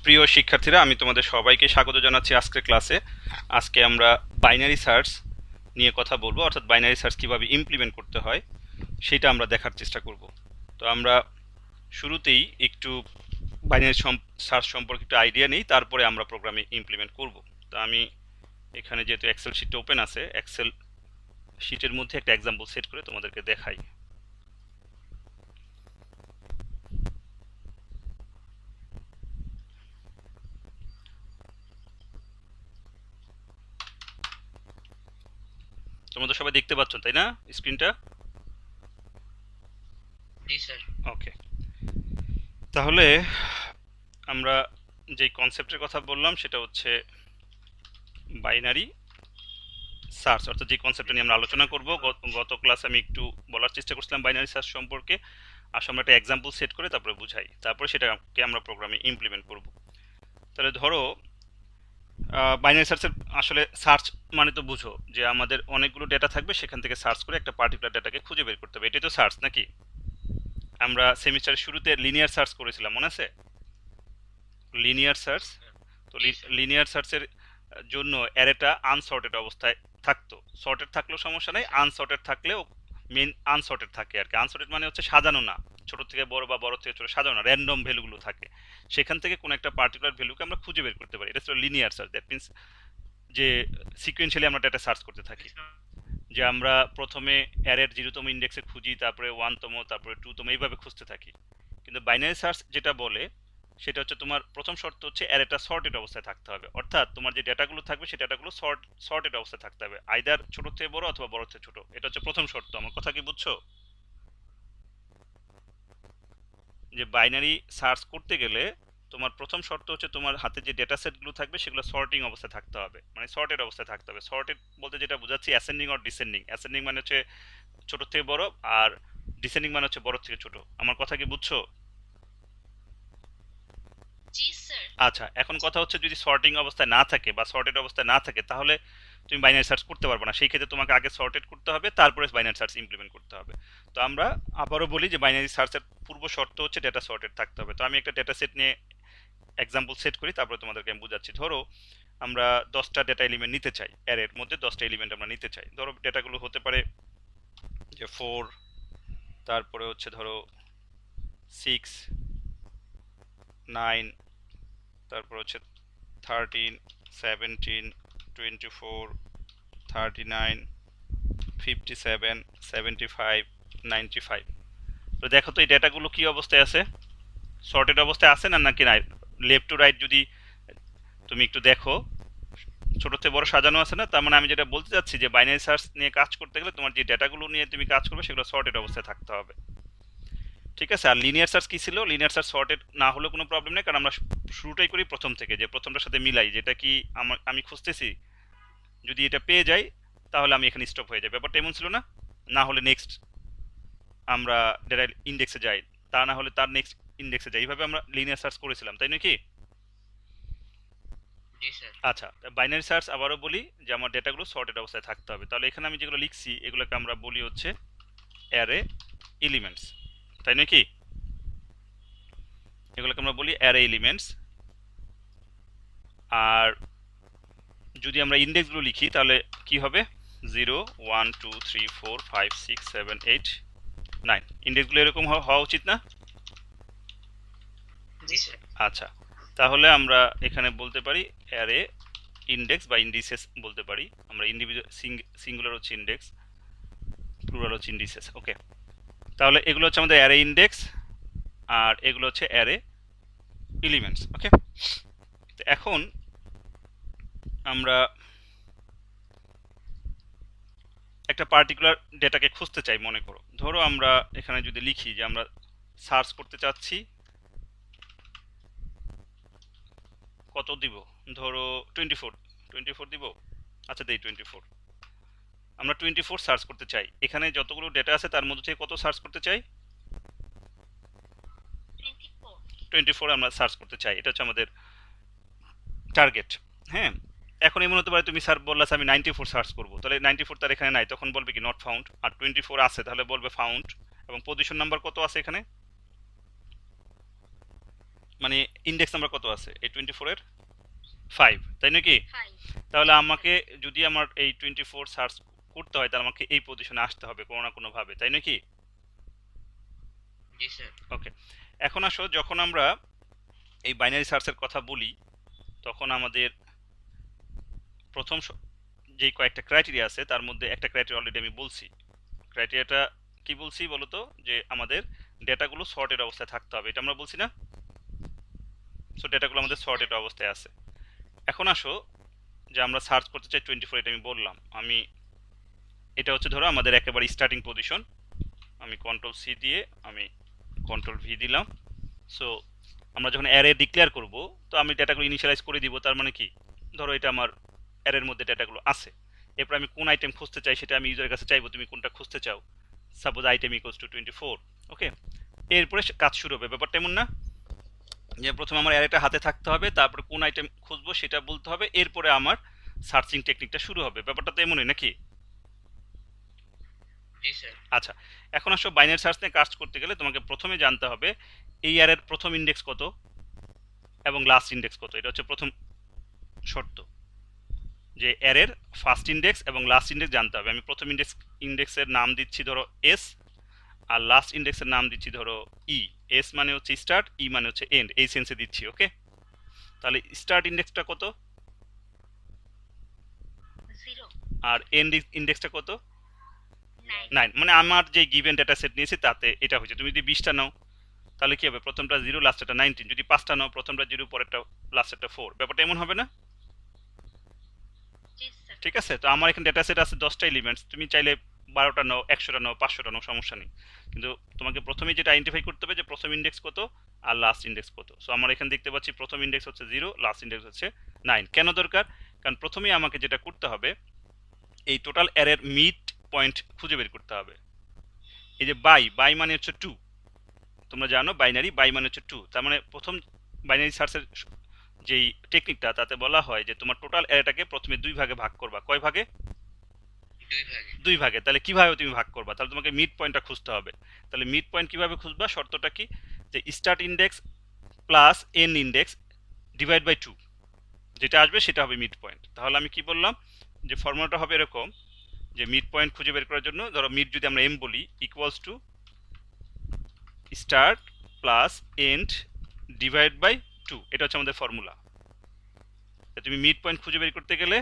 প্রিয় শিক্ষার্থীরা, আমি তোমাদের সবাইকে স্বাগত জানাচ্ছি আজকের ক্লাসে। আজকে আমরা বাইনারি সার্চ নিয়ে কথা বলবো, অর্থাৎ বাইনারি সার্চ কিভাবে ইমপ্লিমেন্ট করতে হয় সেটা আমরা দেখার চেষ্টা করব। তো আমরা শুরুতেই একটু বাইনারি সার্চ সম্পর্কে একটু আইডিয়া নেই, তারপরে আমরা প্রোগ্রামে ইমপ্লিমেন্ট করব। তো আমি এখানে যেহেতু এক্সেল শিটটা ওপেন আছে, এক্সেল শিটের মধ্যে একটা এক্সাম্পল সেট করে তোমাদেরকে দেখাই। তোমরা তো সবাই দেখতে পাচ্ছ, তাই না, স্ক্রিনটা? জি স্যার। ওকে, তাহলে আমরা যে কনসেপ্টের কথা বললাম সেটা হচ্ছে বাইনারি সার্চ, অর্থাৎ যে কনসেপ্টটা নিয়ে আমরা আলোচনা করব। গত ক্লাসে আমি একটু বলার চেষ্টা করছিলাম বাইনারি সার্চ সম্পর্কে। আসলে আমরা একটা এক্সাম্পল সেট করে তারপরে বুঝাই, তারপরে সেটাকে আমরা প্রোগ্রামে ইমপ্লিমেন্ট করব। তাহলে ধরো বাইনারি সার্চের আসলে সার্চ মানে তো বুঝো যে আমাদের অনেকগুলো ডেটা থাকবে, সেখান থেকে সার্চ করে একটা পার্টিকুলার ডেটাকে খুঁজে বের করতে হবে। এটাই তো সার্চ, নাকি? আমরা সেমিস্টারের শুরুতে লিনিয়ার সার্চ করেছিলাম, মনে আছে? Linear search. তো লিনিয়ার সার্চের জন্য অ্যারেটা আনসর্টেড অবস্থায় থাকতো। সর্টেড থাকলেও সমস্যা নেই, আনসর্টেড থাকলেও মেন আনসর্টেড থাকে আর কি। আনসর্টেড মানে হচ্ছে সাজানো না, ছোট থেকে বড় বা বড় থেকে ছোট সাজানো না, র্যান্ডম ভ্যালুগুলো থাকে। সেখান থেকে কোনো একটা পার্টিকুলার ভ্যালুকে আমরা খুঁজে বের করতে পারি। এটা হচ্ছে লিনিয়ার সার্চ। দ্যাট মিনস যে সিকুয়েন্সিয়ালি আমরা ডেটা সার্চ করতে থাকি। যে আমরা প্রথমে অ্যারের 0তম ইন্ডেক্সে খুঁজি, তারপরে 1তম, তারপরে 2তম, এইভাবে খুঁজতে থাকি। কিন্তু বাইনারি সার্চ যেটা বলে সেটা হচ্ছে তোমার প্রথম শর্ত হচ্ছে অ্যারেটা সর্টেড অবস্থায় থাকতে হবে, অর্থাৎ তোমার যে ডেটাগুলো থাকবে সেই ডেটাগুলো সর্টেড অবস্থায় থাকতে হবে, আইদার ছোট থেকে বড় অথবা বড় থেকে ছোট। এটা হচ্ছে প্রথম শর্ত। আমার কথা কি বুঝছো? যে বাইনারি সার্চ করতে গেলে তোমার প্রথম শর্ত হচ্ছে তোমার হাতে যে ডেটা সেটগুলো থাকবে সেগুলো সর্টিং অবস্থায় থাকতে হবে, মানে সর্টেড অবস্থায় থাকতে হবে। সর্টেড বলতে যেটা বোঝাচ্ছি অ্যাসেন্ডিং অর ডিসেন্ডিং। অ্যাসেন্ডিং মানে হচ্ছে ছোট থেকে বড়, আর ডিসেন্ডিং মানে হচ্ছে বড় থেকে ছোট। আমার কথা কি বুঝছো? জি স্যার। আচ্ছা, এখন কথা হচ্ছে যদি সর্টিং অবস্থায় না থাকে বা সর্টেড অবস্থায় না থাকে তাহলে তুমি বাইনারি সার্চ করতে পারবে না। সেই ক্ষেত্রে তোমাকে আগে সর্টেড করতে হবে, তারপরে বাইনারি সার্চ ইমপ্লিমেন্ট করতে হবে। তো আমরা আবারও বলি যে বাইনারি সার্চের পূর্ব শর্ত হচ্ছে ডেটা সর্টেড থাকতে হবে। তো আমি একটা ডেটা সেট নিয়ে এক্সাম্পল সেট করি, তারপরে তোমাদেরকে আমি বুঝাচ্ছি। ধরো আমরা 10টা ডেটা এলিমেন্ট নিতে চাই, অ্যারের মধ্যে 10টা এলিমেন্ট আমরা নিতে চাই। ধরো ডেটাগুলো হতে পারে যে 4, তারপরে হচ্ছে ধরো 6, 9, তারপর হচ্ছে 13, 17, 24, 39, 57, 75, 95। তো দেখো তো এই ডেটাগুলো কি অবস্থায় আছে? সর্টেড অবস্থায় আছে না, নাকি নাই? লেফট টু রাইট যদি তুমি একটু দেখো, ছোট থেকে বড় সাজানো আছে না? তার মানে আমি যেটা বলতে চাচ্ছি যে বাইনারি সার্চ নিয়ে কাজ করতে গেলে তোমার যে ডেটাগুলো নিয়ে তুমি কাজ করবে সেগুলো সর্টেড অবস্থায় থাকতে হবে। ঠিক আছে? আর লিনিয়ার সার্চ কি ছিল? লিনিয়ার সার্চ সর্টেড না হলেও কোনো প্রবলেম নেই, কারণ আমরা শুরুটাই করি প্রথম থেকে, যে প্রথমটার সাথে মিলাই যেটা কি আমি খুঁজতেছি। যদি এটা পেয়ে যাই তাহলে আমি এখানে স্টপ হয়ে যাই। ব্যাপারটা এমন ছিল না? না হলে নেক্সট আমরা ডেটা ইন্ডেক্সে যাই, তা না হলে তার নেক্সট ইন্ডেক্সে যাই। এইভাবে আমরা লিনিয়ার সার্চ করেছিলাম, তাই নাকি? জি স্যার। আচ্ছা, বাইনারি সার্চ আবারও বলি যে আমার ডেটাগুলো সর্টেড অবস্থায় থাকতে হবে। তাহলে এখানে আমি যেগুলো লিখছি এগুলোকে আমরা বলি হচ্ছে অ্যারে এলিমেন্টস, তাই নাকি? এগুলোকে আমরা বলি অ্যারে এলিমেন্টস। আর যদি আমরা ইন্ডেক্সগুলো লিখি তাহলে কি হবে? 0, 1, 2, 3, 4, 5, 6, 7, 8, 9। ইন্ডেক্সগুলো এরকম হওয়া উচিত না? জি স্যার। আচ্ছা, তাহলে আমরা এখানে বলতে পারি অ্যারে ইন্ডেক্স বা ইন্ডিসেস বলতে পারি। আমরা ইন্ডিভিজুয়াল সিঙ্গুলার হচ্ছে ইন্ডেক্স, প্লুরাল হচ্ছে ইন্ডিসেস। ওকে, তাহলে এগুলো হচ্ছে আমাদের অ্যারে ইন্ডেক্স, আর এগুলো হচ্ছে অ্যারে এলিমেন্টস। ওকে, তো এখন আমরা একটা পার্টিকুলার ডেটাকে খুঁজতে চাই। মনে করো, ধরো আমরা এখানে যদি লিখি যে আমরা সার্চ করতে চাচ্ছি, কত দিব? ধরো 24, 24 দিব। আচ্ছা, দেই 24। আমরা 24 সার্চ করতে চাই। এখানে যতগুলো ডেটা আছে তার মধ্যে থেকে কত সার্চ করতে চাই? 24 আমরা সার্চ করতে চাই। এটা হচ্ছে আমাদের টার্গেট। হ্যাঁ, এখন এমন হতে পারে তুমি স্যার বললা আমি 94 সার্চ করবো, তাহলে 94 তার এখানে নাই, তখন বলবে কি নট ফাউন্ড। আর 24 আছে তাহলে বলবে ফাউন্ড। এবং পজিশন নাম্বার কত আছে এখানে? মানে ইন্ডেক্স নাম্বার কত আছে এই 24 এর 5, তাই নাকি? 5. তাহলে আমাকে যদি আমার এই 24 সার্চ করতে হয় তাহলে আমাকে এই পজিশনে আসতে হবে কোনো না কোনো ভাবে, তাই নাকি? জি স্যার. ওকে, এখন আসো যখন আমরা এই বাইনারি সার্চের কথা বলি তখন আমাদের প্রথম যেই কয়েকটা ক্রাইটেরিয়া আছে তার মধ্যে একটা ক্রাইটেরিয়া অলরেডি আমি বলছি। ক্রাইটেরিয়াটা কি বলছি বলো তো, যে আমাদের ডেটাগুলো সর্টেড অবস্থায় থাকতে হবে, এটা আমরা বলছি না? সো ডেটাগুলো আমাদের সর্টেড অবস্থায় আছে। এখন আসো যে আমরা সার্চ করতে চাই 24, এটা আমি বললাম। আমি এটা হচ্ছে ধরো আমাদের একেবারে স্টার্টিং পজিশন, আমি কন্ট্রোল সি দিয়ে আমি কন্ট্রোল ভি দিলাম। সো আমরা যখন অ্যারে ডিক্লেয়ার করব তো আমি ডেটাগুলো ইনিশিয়ালাইজ করে দিব, তার মানে কি ধরো এটা আমার অ্যারের মধ্যে ডেটাগুলো আছে। এরপর আমি কোন আইটেম খুঁজতে চাই সেটা আমি ইউজারের কাছে চাইবো তুমি কোনটা খুঁজতে চাও, সাপোজ আইটেম ইকুয়ালস টু 24। ওকে, এরপরে কাজ শুরু হবে। ব্যাপারটা এমন না যে প্রথমে আমার অ্যারেটা হাতে থাকতে হবে, তারপরে কোন আইটেম খুঁজবো সেটা বলতে হবে, এরপরে আমার সার্চিং টেকনিকটা শুরু হবে। ব্যাপারটা তো এমনই নাকি? জি স্যার. আচ্ছা, এখন আসো বাইনারি সার্চ নিয়ে কাজ করতে গেলে তোমাকে প্রথমে জানতে হবে এই অ্যারের প্রথম ইন্ডেক্স কত এবং লাস্ট ইন্ডেক্স কত। এটা হচ্ছে প্রথম শর্ত, যে অ্যারের ফার্স্ট ইন্ডেক্স এবং লাস্ট ইন্ডেক্স জানতে হবে। আমি প্রথম ইন্ডেক্সের নাম দিচ্ছি ধরো এস, আর লাস্ট ইন্ডেক্সের নাম দিচ্ছি ধরো ই। এস মানে হচ্ছে স্টার্ট, ই মানে হচ্ছে এন্ড, এই সেন্সে দিচ্ছি। ওকে, তাহলে স্টার্ট ইন্ডেক্সটা কত 0. আর এন্ড ইন্ডেক্সটা কত? 9. 9। মানে আমার যে গিভেন ডেটা সেট নিয়েছি তাতে এটা হয়েছে। তুমি যদি 20টা নাও তাহলে কি হবে, প্রথমটা 0 লাস্টেরটা 19। যদি 5টা নাও প্রথমটা 0 পরেরটা লাস্টেরটা 4। ব্যাপারটা এমন হবে না? জি স্যার. ঠিক আছে, তো আমার এখানে ডেটা সেট আছে 10টা এলিমেন্টস, তুমি চাইলে 12টা নাও, 100টা নাও, 500টা নাও, সমস্যা নেই। কিন্তু তোমাকে প্রথমেই যেটা আইডেন্টিফাই করতে হবে যে প্রথম ইন্ডেক্স কত আর লাস্ট ইন্ডেক্স কত। সো আমার এখানে দেখতে পাচ্ছি প্রথম ইন্ডেক্স হচ্ছে 0, লাস্ট ইন্ডেক্স হচ্ছে 9। কেন দরকার? কারণ প্রথমেই আমাকে যেটা করতে হবে এই টোটাল অ্যারের মিড পয়েন্ট খুঁজে বের করতে হবে। এই যে বাই মানে হচ্ছে 2, তোমরা জানো বাইনারি বাই মানে হচ্ছে 2। তার মানে প্রথম বাইনারি সার্চের যেই টেকনিকটা তাতে বলা হয় যে তোমার টোটাল অ্যারেটাকে প্রথমে দুই ভাগে ভাগ করবা। কয় ভাগে? 2 ভাগে. দুই ভাগে। তাহলে কিভাবে তুমি ভাগ করবা? তাহলে তোমাকে মিড পয়েন্টটা খুঁজতে হবে। তাহলে মিড পয়েন্ট কিভাবে খুঁজবা? শর্তটা কি, যে start index plus end index divide by 2, যেটা আসবে সেটা হবে মিড পয়েন্ট। তাহলে আমি কি বললাম, যে ফর্মুলাটা হবে এরকম, যে মিড পয়েন্ট খুঁজে বের করার জন্য ধরো মিড যদি আমরা এম বলি equals to start plus end divide by 2, এটা হচ্ছে আমাদের ফর্মুলা। তুমি মিড পয়েন্ট খুঁজে বের করতে গেলে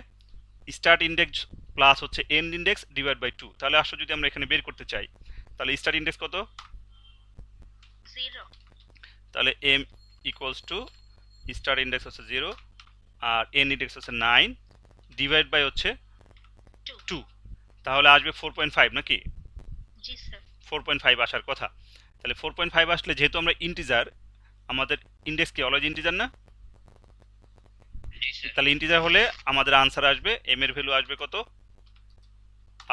স্টার্ট ইন্ডেক্স প্লাস হচ্ছে এন্ড ইন্ডেক্স ডিভাইড বাই 2। তাহলে আসো যদি আমরা এখানে বের করতে চাই তাহলে স্টার্ট ইন্ডেক্স কত? 0. তাহলে M equals to start index হচ্ছে 0 আর এন্ড ইন্ডেক্স হচ্ছে 9 ডিভাইড বাই হচ্ছে 2। তাহলে আসবে 4.5 নাকি? জি স্যার. 4.5 আসার কথা। তাহলে 4.5 আসলে যেহেতু আমরা ইন্টিজার, আমাদের ইন্ডেক্স কি অলওয়েজ ইন্টিজার না? জি স্যার. তাহলে ইন্টিজার হলে আমাদের আনসার আসবে, এম এর ভ্যালু আসবে কত?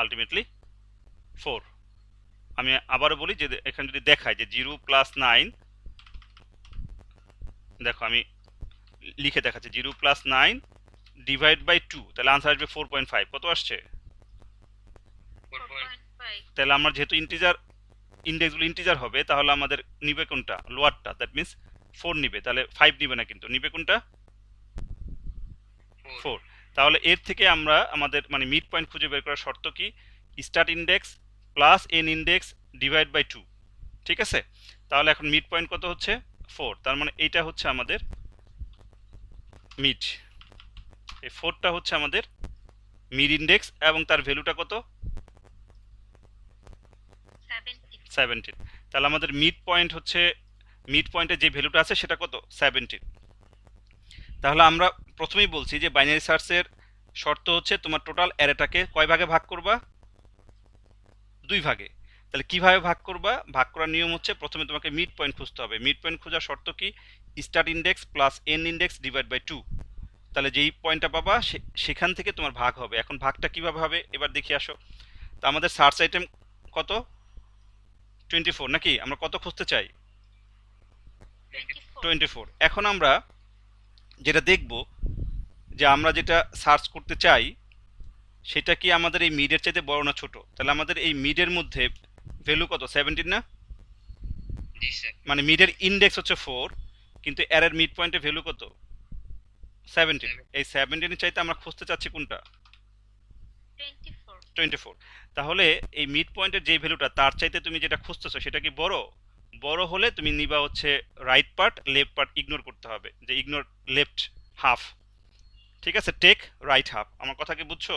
আলটিমেটলি 4। আমি আবারও বলি যে এখানে যদি দেখায় যে 0 প্লাস 9, দেখো আমি লিখে দেখাচ্ছি 0 প্লাস 9 ডিভাইড বাই 2, তাহলে আনসার আসবে 4.5। কত আসছে? 4.5. তাহলে আমরা যেহেতু ইন্টিজার, ইন্ডেক্সগুলো ইন্টিজার হবে, তাহলে আমাদের নিবে কোনটা? লোয়ারটা, দ্যাট মিন্স 4 নিবে। তাহলে 5 নিবে না, কিন্তু নিবে কোনটা? 4। তাহলে এর থেকে আমরা আমাদের মানে মিড পয়েন্ট খুঁজে বের করার শর্ত কি, start index plus end index divide by 2। ঠিক আছে, তাহলে এখন মিড পয়েন্ট কত হচ্ছে? 4। তার মানে এইটা হচ্ছে আমাদের মিড, এই 4টা হচ্ছে আমাদের মিড ইন্ডেক্স এবং তার ভ্যালুটা কত? 17। তাহলে আমাদের মিড পয়েন্ট হচ্ছে, মিড পয়েন্টে যে ভ্যালুটা আছে সেটা কত? 17। তাহলে আমরা প্রথমেই বলছি যে বাইনারি সার্চের শর্ত হচ্ছে তোমার টোটাল অ্যারেটাকে কয় ভাগে ভাগ করবা? দুই ভাগে। তাহলে কিভাবে ভাগ করবা? ভাগ করার নিয়ম হচ্ছে প্রথমে তোমাকে মিড পয়েন্ট খুঁজতে হবে। মিড পয়েন্ট খোঁজার শর্ত কি, start index plus end index divide by 2। তাহলে যেই পয়েন্টটা পাবা সেখান থেকে তোমার ভাগ হবে। এখন ভাগটা কিভাবে হবে এবার দেখি আসো। তো আমাদের সার্চ আইটেম কত? 24 নাকি? আমরা কত খুঁজতে চাই? 24। এখন আমরা যেটা দেখব যে আমরা যেটা সার্চ করতে চাই সেটা কি আমাদের এই মিডের চাইতে বড় না ছোট? তাহলে আমাদের এই মিডের মধ্যে ভ্যালু কত? 17 না? জি স্যার. মানে মিডের ইন্ডেক্স হচ্ছে 4, কিন্তু এর মিড পয়েন্টের ভ্যালু কত? 17। 7 এই 17 চাইতে আমরা খুঁজতে চাচ্ছি কোনটা? 24 24। তাহলে এই মিড পয়েন্টের যে ভ্যালুটা তার চাইতে তুমি যেটা খুঁজতেছো সেটা কি বড়? বড় হলে তুমি নিবা হচ্ছে right part, left part ignore করতে হবে, যে ইগনোর লেফট হাফ। ঠিক আছে, টেক রাইট হাফ। আমার কথা কি বুঝছো?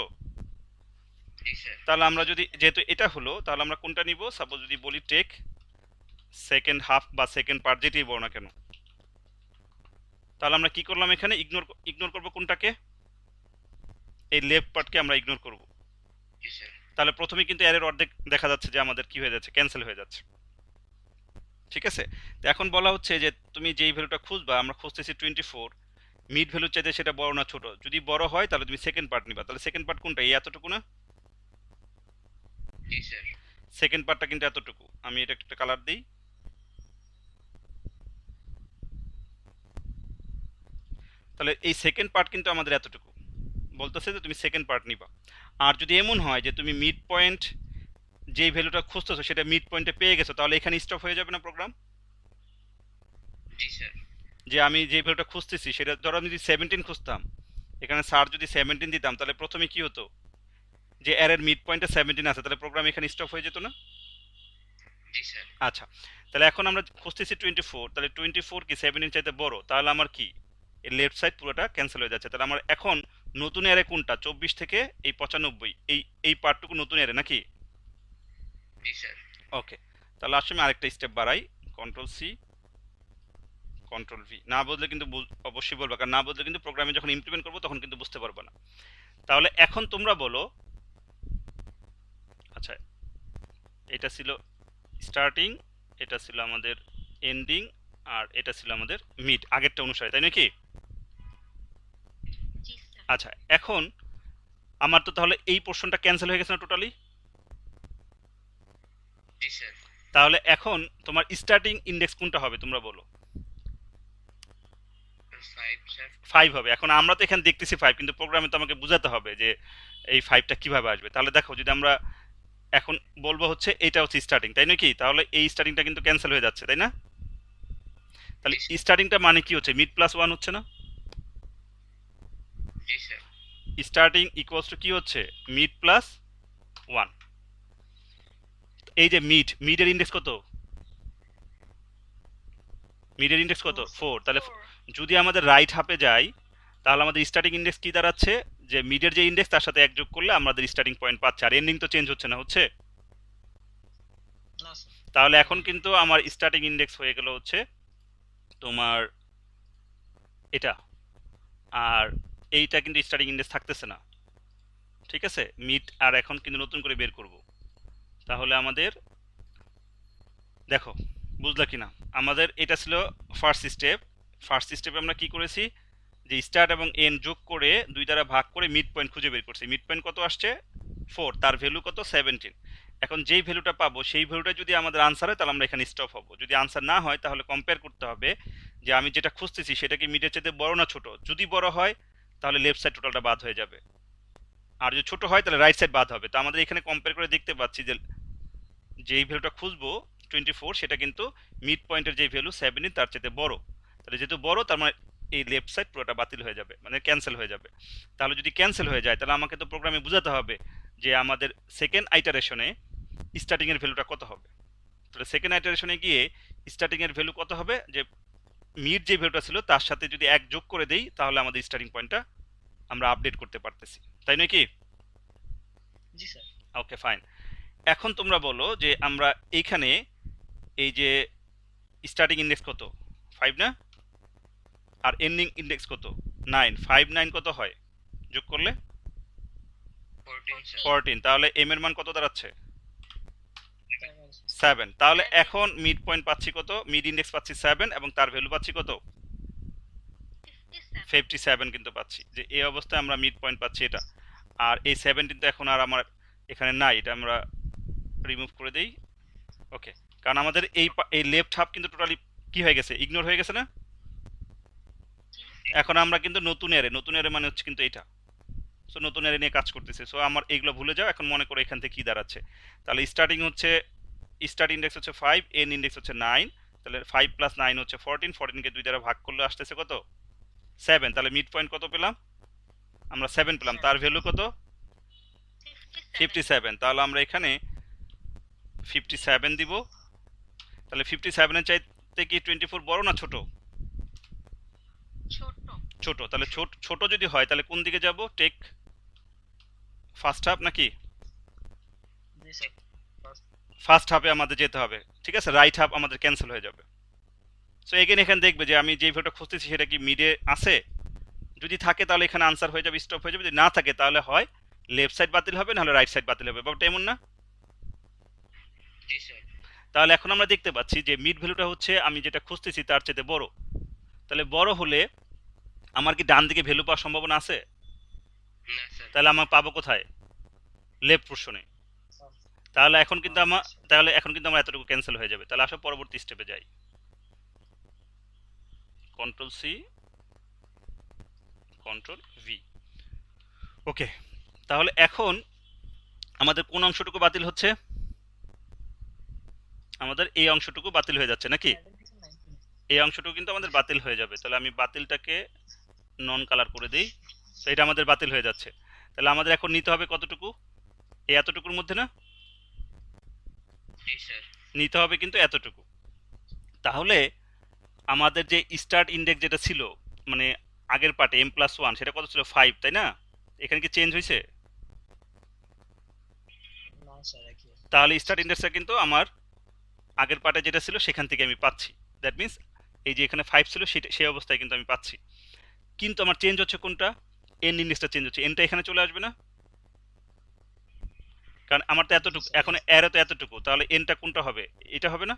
জি স্যার তাহলে আমরা যদি, যেহেতু এটা হলো, তাহলে আমরা কোনটা নিব? সাপোজ যদি বলি টেক সেকেন্ড হাফ বা সেকেন্ড পার্ট, যেটাই বলো না কেন, তাহলে আমরা কি করলাম এখানে? ইগনোর করব কোনটাকে? এই লেফট পার্টকে আমরা ইগনোর করব। জি স্যার তাহলে প্রথমে কিন্তু এর অর্ধেক দেখা যাচ্ছে যে আমাদের কি হয়ে যাচ্ছে, ক্যান্সেল হয়ে যাচ্ছে। ঠিক আছে, তো এখন বলা হচ্ছে যে তুমি যেই ভ্যালুটা খুঁজবা, আমরা খুঁজতেছি 24, মিড ভ্যালু চাইতে সেটা বড় না ছোট? যদি বড় হয় তাহলে তুমি সেকেন্ড পার্ট নিবা। তাহলে সেকেন্ড পার্ট কোনটা? এই এতটুকু না? জি স্যার সেকেন্ড পার্টটা কিন্তু এতটুকু। আমি এটা একটা কালার দিই। তাহলে এই সেকেন্ড পার্ট কিন্তু আমাদের এতটুকু, বলতেছে যে তুমি সেকেন্ড পার্ট নিবা। আর যদি এমন হয় যে তুমি মিড পয়েন্ট যেই ভ্যালুটা খুঁজতেছো সেটা মিড পয়েন্টে পেয়ে গেছো, তাহলে এখানে স্টপ হয়ে যাবে না প্রোগ্রাম? জি স্যার যে আমি যে ভ্যালুটা খুঁজতেছি সেটা, ধরো আমি যদি 17 খুঁজতাম, এখানে স্যার যদি 17 দিতাম, তাহলে প্রথমে কি হতো? যে এর মিড পয়েন্টে 17 আছে, তাহলে প্রোগ্রাম এখানে স্টপ হয়ে যেত না? জি স্যার আচ্ছা, তাহলে এখন আমরা খুঁজতেছি 24, তাহলে 24 কি 17 চাইতে বড়? তাহলে আমার কি এই লেফট সাইড পুরোটা ক্যান্সেল হয়ে যাচ্ছে। তাহলে আমার এখন নতুন এরে কোনটা? 24 থেকে এই 95, এই পার্টটুকু নতুন এরে নাকি? জি স্যার ওকে, তাহলে আসলে আমি আরেকটা স্টেপ বাড়াই, কন্ট্রোল সি কন্ট্রোল ভি। না বদলে কিন্তু অবশ্যই বলবা, কারণ না বদলে কিন্তু প্রোগ্রামে যখন ইমপ্লিমেন্ট করবো তখন কিন্তু বুঝতে পারবে না। তাহলে এখন তোমরা বলো, আচ্ছা এটা ছিল স্টার্টিং, এটা ছিল আমাদের এন্ডিং, আর এটা ছিল আমাদের মিড, আগেরটা অনুসারে, তাই নাকি? জি স্যার আচ্ছা, এখন আমার তো তাহলে এই পোর্শনটা ক্যান্সেল হয়ে গেছে না টোটালি? জি স্যার তাহলে এখন তোমার স্টার্টিং ইন্ডেক্স কোনটা হবে তোমরা বলো? 5 স্যার 5 হবে। এখন আমরা তো এখানে দেখতেছি 5, কিন্তু প্রোগ্রামে তো আমাকে বোঝাতে হবে যে এই 5টা কিভাবে আসবে। তাহলে দেখো, যদি আমরা এখন বলবো হচ্ছে এটা হচ্ছে স্টার্টিং, তাই নাকি? তাহলে এই স্টার্টিংটা কিন্তু ক্যান্সেল হয়ে যাচ্ছে, তাই না? তাহলে জি স্যার স্টার্টিংটা মানে কি হচ্ছে? মিড প্লাস 1 হচ্ছে না? জি স্যার স্টার্টিং ইকুয়ালস টু কি হচ্ছে? Mid plus 1। এই যে মিডের ইন্ডেক্স কত? মিডের ইন্ডেক্স কত? 4। তাহলে 4 যদি আমাদের রাইট হাফে যাই, তাহলে আমাদের স্টার্টিং ইন্ডেক্স কি দাঁড়াচ্ছে? যে মিডের যে ইন্ডেক্স তার সাথে এক যোগ করলে আমাদের স্টার্টিং পয়েন্ট পাচ্ছে, আর এন্ডিং তো চেঞ্জ হচ্ছে না, হচ্ছে? না স্যার তাহলে এখন কিন্তু আমার স্টার্টিং ইন্ডেক্স হয়ে গেল হচ্ছে তোমার এটা, আর এইটা কিন্তু স্টার্টিং ইন্ডেক্স থাকতেছে না। ঠিক আছে, মিড আর এখন কিন্তু নতুন করে বের করব। তাহলে আমাদের দেখো, বুঝলা কিনা? আমাদের এটা ছিল ফার্স্ট স্টেপ। ফার্স্ট স্টেপে আমরা কি করেছি? যে স্টার্ট এবং এন্ড যোগ করে 2 দ্বারা ভাগ করে মিড পয়েন্ট খুঁজে বের করছি। মিড পয়েন্ট কত আসছে? 4। তার ভ্যালু কত? 17। এখন যেই ভ্যালুটা পাবো সেই ভ্যালুটা যদি আমাদের আনসার হয়, তাহলে আমরা এখানে স্টপ হব। যদি আনসার না হয়, তাহলে কম্পেয়ার করতে হবে যে আমি যেটা খুঁজতেছি সেটা কি মিডের চাইতে বড় না ছোট। যদি বড় হয় তাহলে লেফট সাইড টোটালটা বাদ হয়ে যাবে, আর যদি ছোট হয় তাহলে রাইট সাইড বাদ হবে। তো আমাদের এখানে কম্পেয়ার করে দেখতে পাচ্ছি যে যেই ভ্যালুটা খুঁজবো 24, সেটা কিন্তু মিড পয়েন্টের যে ভ্যালু 17 তার চাইতে বড়। তাহলে যেহেতু বড়, তার মানে এই লেফট সাইড পুরোটা বাতিল হয়ে যাবে, মানে ক্যান্সেল হয়ে যাবে। তাহলে যদি ক্যান্সেল হয়ে যায়, তাহলে আমাকে তো প্রোগ্রামে বোঝাতে হবে যে আমাদের সেকেন্ড আইটারেশনে স্টার্টিং এর ভ্যালুটা কত হবে। তাহলে সেকেন্ড আইটারেশনে গিয়ে স্টার্টিং এর ভ্যালু কত হবে? যে মিড যে ভ্যালুটা ছিল তার সাথে যদি এক যোগ করে দেই, তাহলে আমাদের স্টার্টিং পয়েন্টটা আমরা আপডেট করতে পারতেছি, তাই নয় কি? জি স্যার ওকে, ফাইন। এখন তোমরা বলো যে আমরা এইখানে এই যে স্টার্টিং ইন্ডেক্স কত? 5 না? আর এন্ডিং ইন্ডেক্স কত? 9। 5 9 কত হয় যোগ করলে? 14 স্যার 14। তাহলে এম এর মান কত দাঁড়াচ্ছে? 7। তাহলে এখন মিড পয়েন্ট পাচ্ছি কত? মিড ইন্ডেক্স পাচ্ছি 7, এবং তার ভ্যালু পাচ্ছি কত? 57 57 কিন্তু পাচ্ছি। যে এই অবস্থায় আমরা মিড পয়েন্ট পাচ্ছি এটা। আর এই 17 তো এখন আর আমার এখানে নাই, এটা আমরা রিমুভ করে দেই। ওকে, কারণ আমাদের এই লেফট হাফ কিন্তু টোটালি কি হয়ে গেছে? ইগনোর হয়ে গেছে না? এখন আমরা কিন্তু নতুন এরে মানে হচ্ছে কিন্তু এটা। সো নতুন এরে নিয়ে কাজ করতেছে। সো আমার এগুলো ভুলে যাও, এখন মনে করো এখান থেকে কি দাঁড়াচ্ছে। তাহলে স্টার্টিং ইন্ডেক্স হচ্ছে 5, এন্ড ইন্ডেক্স হচ্ছে 9, তাহলে 5 প্লাস 9 হচ্ছে 14, 14কে 2 দ্বারা ভাগ করলে আসতেছে কত 7, তাহলে মিড পয়েন্ট কত পেলাম আমরা 7 পেলাম, তার ভ্যালু কত 57, তাহলে আমরা এখানে 57 দিব। তাহলে 57 এর চাইতে কি 24 বড় না ছোট? ছোট, তাহলে ছোট যদি হয় তাহলে কোন দিকে যাব, টেক ফার্স্ট হাফ নাকি জি স্যার ফার্স্ট হাফে আমাদের যেতে হবে, ঠিক আছে, রাইট হাফ আমাদের ক্যান্সেল হয়ে যাবে। সো এগেন এখানে দেখবে যে আমি যে ভ্যালুটা খুঁজতেছি সেটা কি মিডে আছে, যদি থাকে তাহলে এখানে আনসার হয়ে যাবে, স্টপ হয়ে যাবে, যদি না থাকে তাহলে হয় লেফট সাইড বাতিল হবে নাহলে রাইট সাইড বাতিল হবে, ব্যাপারটা এমন না? জি স্যার তাহলে এখন আমরা দেখতে পাচ্ছি যে মিড ভ্যালুটা হচ্ছে আমি যেটা খুঁজতেছি তার চেয়ে বড়, তাহলে বড় হলে আমার কি ডান দিকে ভ্যালু পাওয়ার সম্ভাবনা আছে? না স্যার তাহলে আমার পাবো কোথায়, লেফট পোর্শনে। তাহলে এখন কিন্তু আমার এতটুকু ক্যান্সেল হয়ে যাবে। তাহলে আসো পরবর্তী স্টেপে যাই, কন্ট্রোল সি কন্ট্রোল ভি। ওকে, তাহলে এখন আমাদের কোন অংশটুকু বাতিল হচ্ছে, আমাদের এই অংশটুকু বাতিল হয়ে যাচ্ছে নাকি, এই অংশটুকু কিন্তু আমাদের বাতিল হয়ে যাবে। তাহলে আমি বাতিলটাকে নন কালার করে দিই, তো এটা আমাদের বাতিল হয়ে যাচ্ছে। তাহলে আমাদের এখন নিতে হবে কতটুকু, এই এতটুকুর মধ্যে না, জি স্যার নিতে হবে কিন্তু এতটুকু। তাহলে আমাদের যে স্টার্ট ইন্ডেক্স যেটা ছিল মানে আগের পার্টে m+1 সেটা কত ছিল 5, তাই না? এখানে কি চেঞ্জ হয়েছে? না স্যার একই তাহলে স্টার্ট ইন্ডেক্সটা কিন্তু আমার আগের পার্টে যেটা ছিল সেখান থেকে আমি পাচ্ছি, দ্যাট মিন্স এই যে এখানে 5 ছিল সেটা সেই অবস্থায় কিন্তু আমি পাচ্ছি, কিন্তু আমার চেঞ্জ হচ্ছে কোনটা, এন ইন্ডেক্সটা চেঞ্জ হচ্ছে, এনটা এখানে চলে আসবে না, কারণ আমার তো এতটুকু, এখন এর তো এতটুকু, তাহলে এনটা কোনটা হবে, এটা হবে না?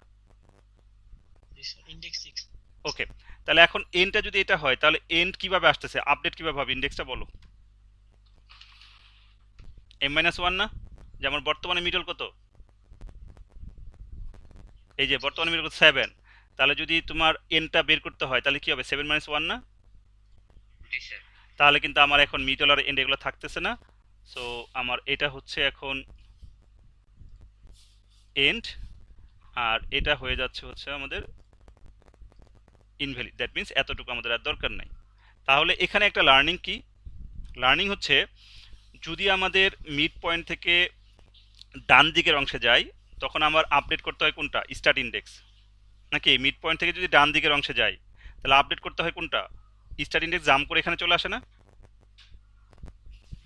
জি স্যার ইনডেক্স 6 ওকে, তাহলে এখন এনটা যদি এটা হয় তাহলে এন্ড কিভাবে আসতেছে, আপডেট কিভাবে হবে, ইন্ডেক্সটা বলো। m-1 না, যেমন বর্তমানে মিডল কত, এই যে বর্তমানে মিডল 7, তাহলে যদি তোমার এনটা বের করতে হয় তাহলে কি হবে 7-1 না? জি স্যার তাহলে কিন্তু আমার এখন মিডল আর এন্ড এগুলো থাকতেছে না, সো আমার এটা হচ্ছে এখন এন্ড, আর এটা হয়ে যাচ্ছে হচ্ছে আমাদের ইনভ্যালিড, দ্যাট মিন্স এতটুকু আমাদের আর দরকার নাই। তাহলে এখানে একটা লার্নিং কি, লার্নিং হচ্ছে যদি আমাদের মিড পয়েন্ট থেকে ডান দিকের অংশে যাই তখন আমার আপডেট করতে হয় কোনটা, স্টার্ট ইন্ডেক্স, নাকি মিড পয়েন্ট থেকে যদি ডান দিকের অংশে যাই তাহলে আপডেট করতে হয় কোনটা, স্টার্ট ইন্ডেক্স জাম্প করে এখানে চলে আসে না?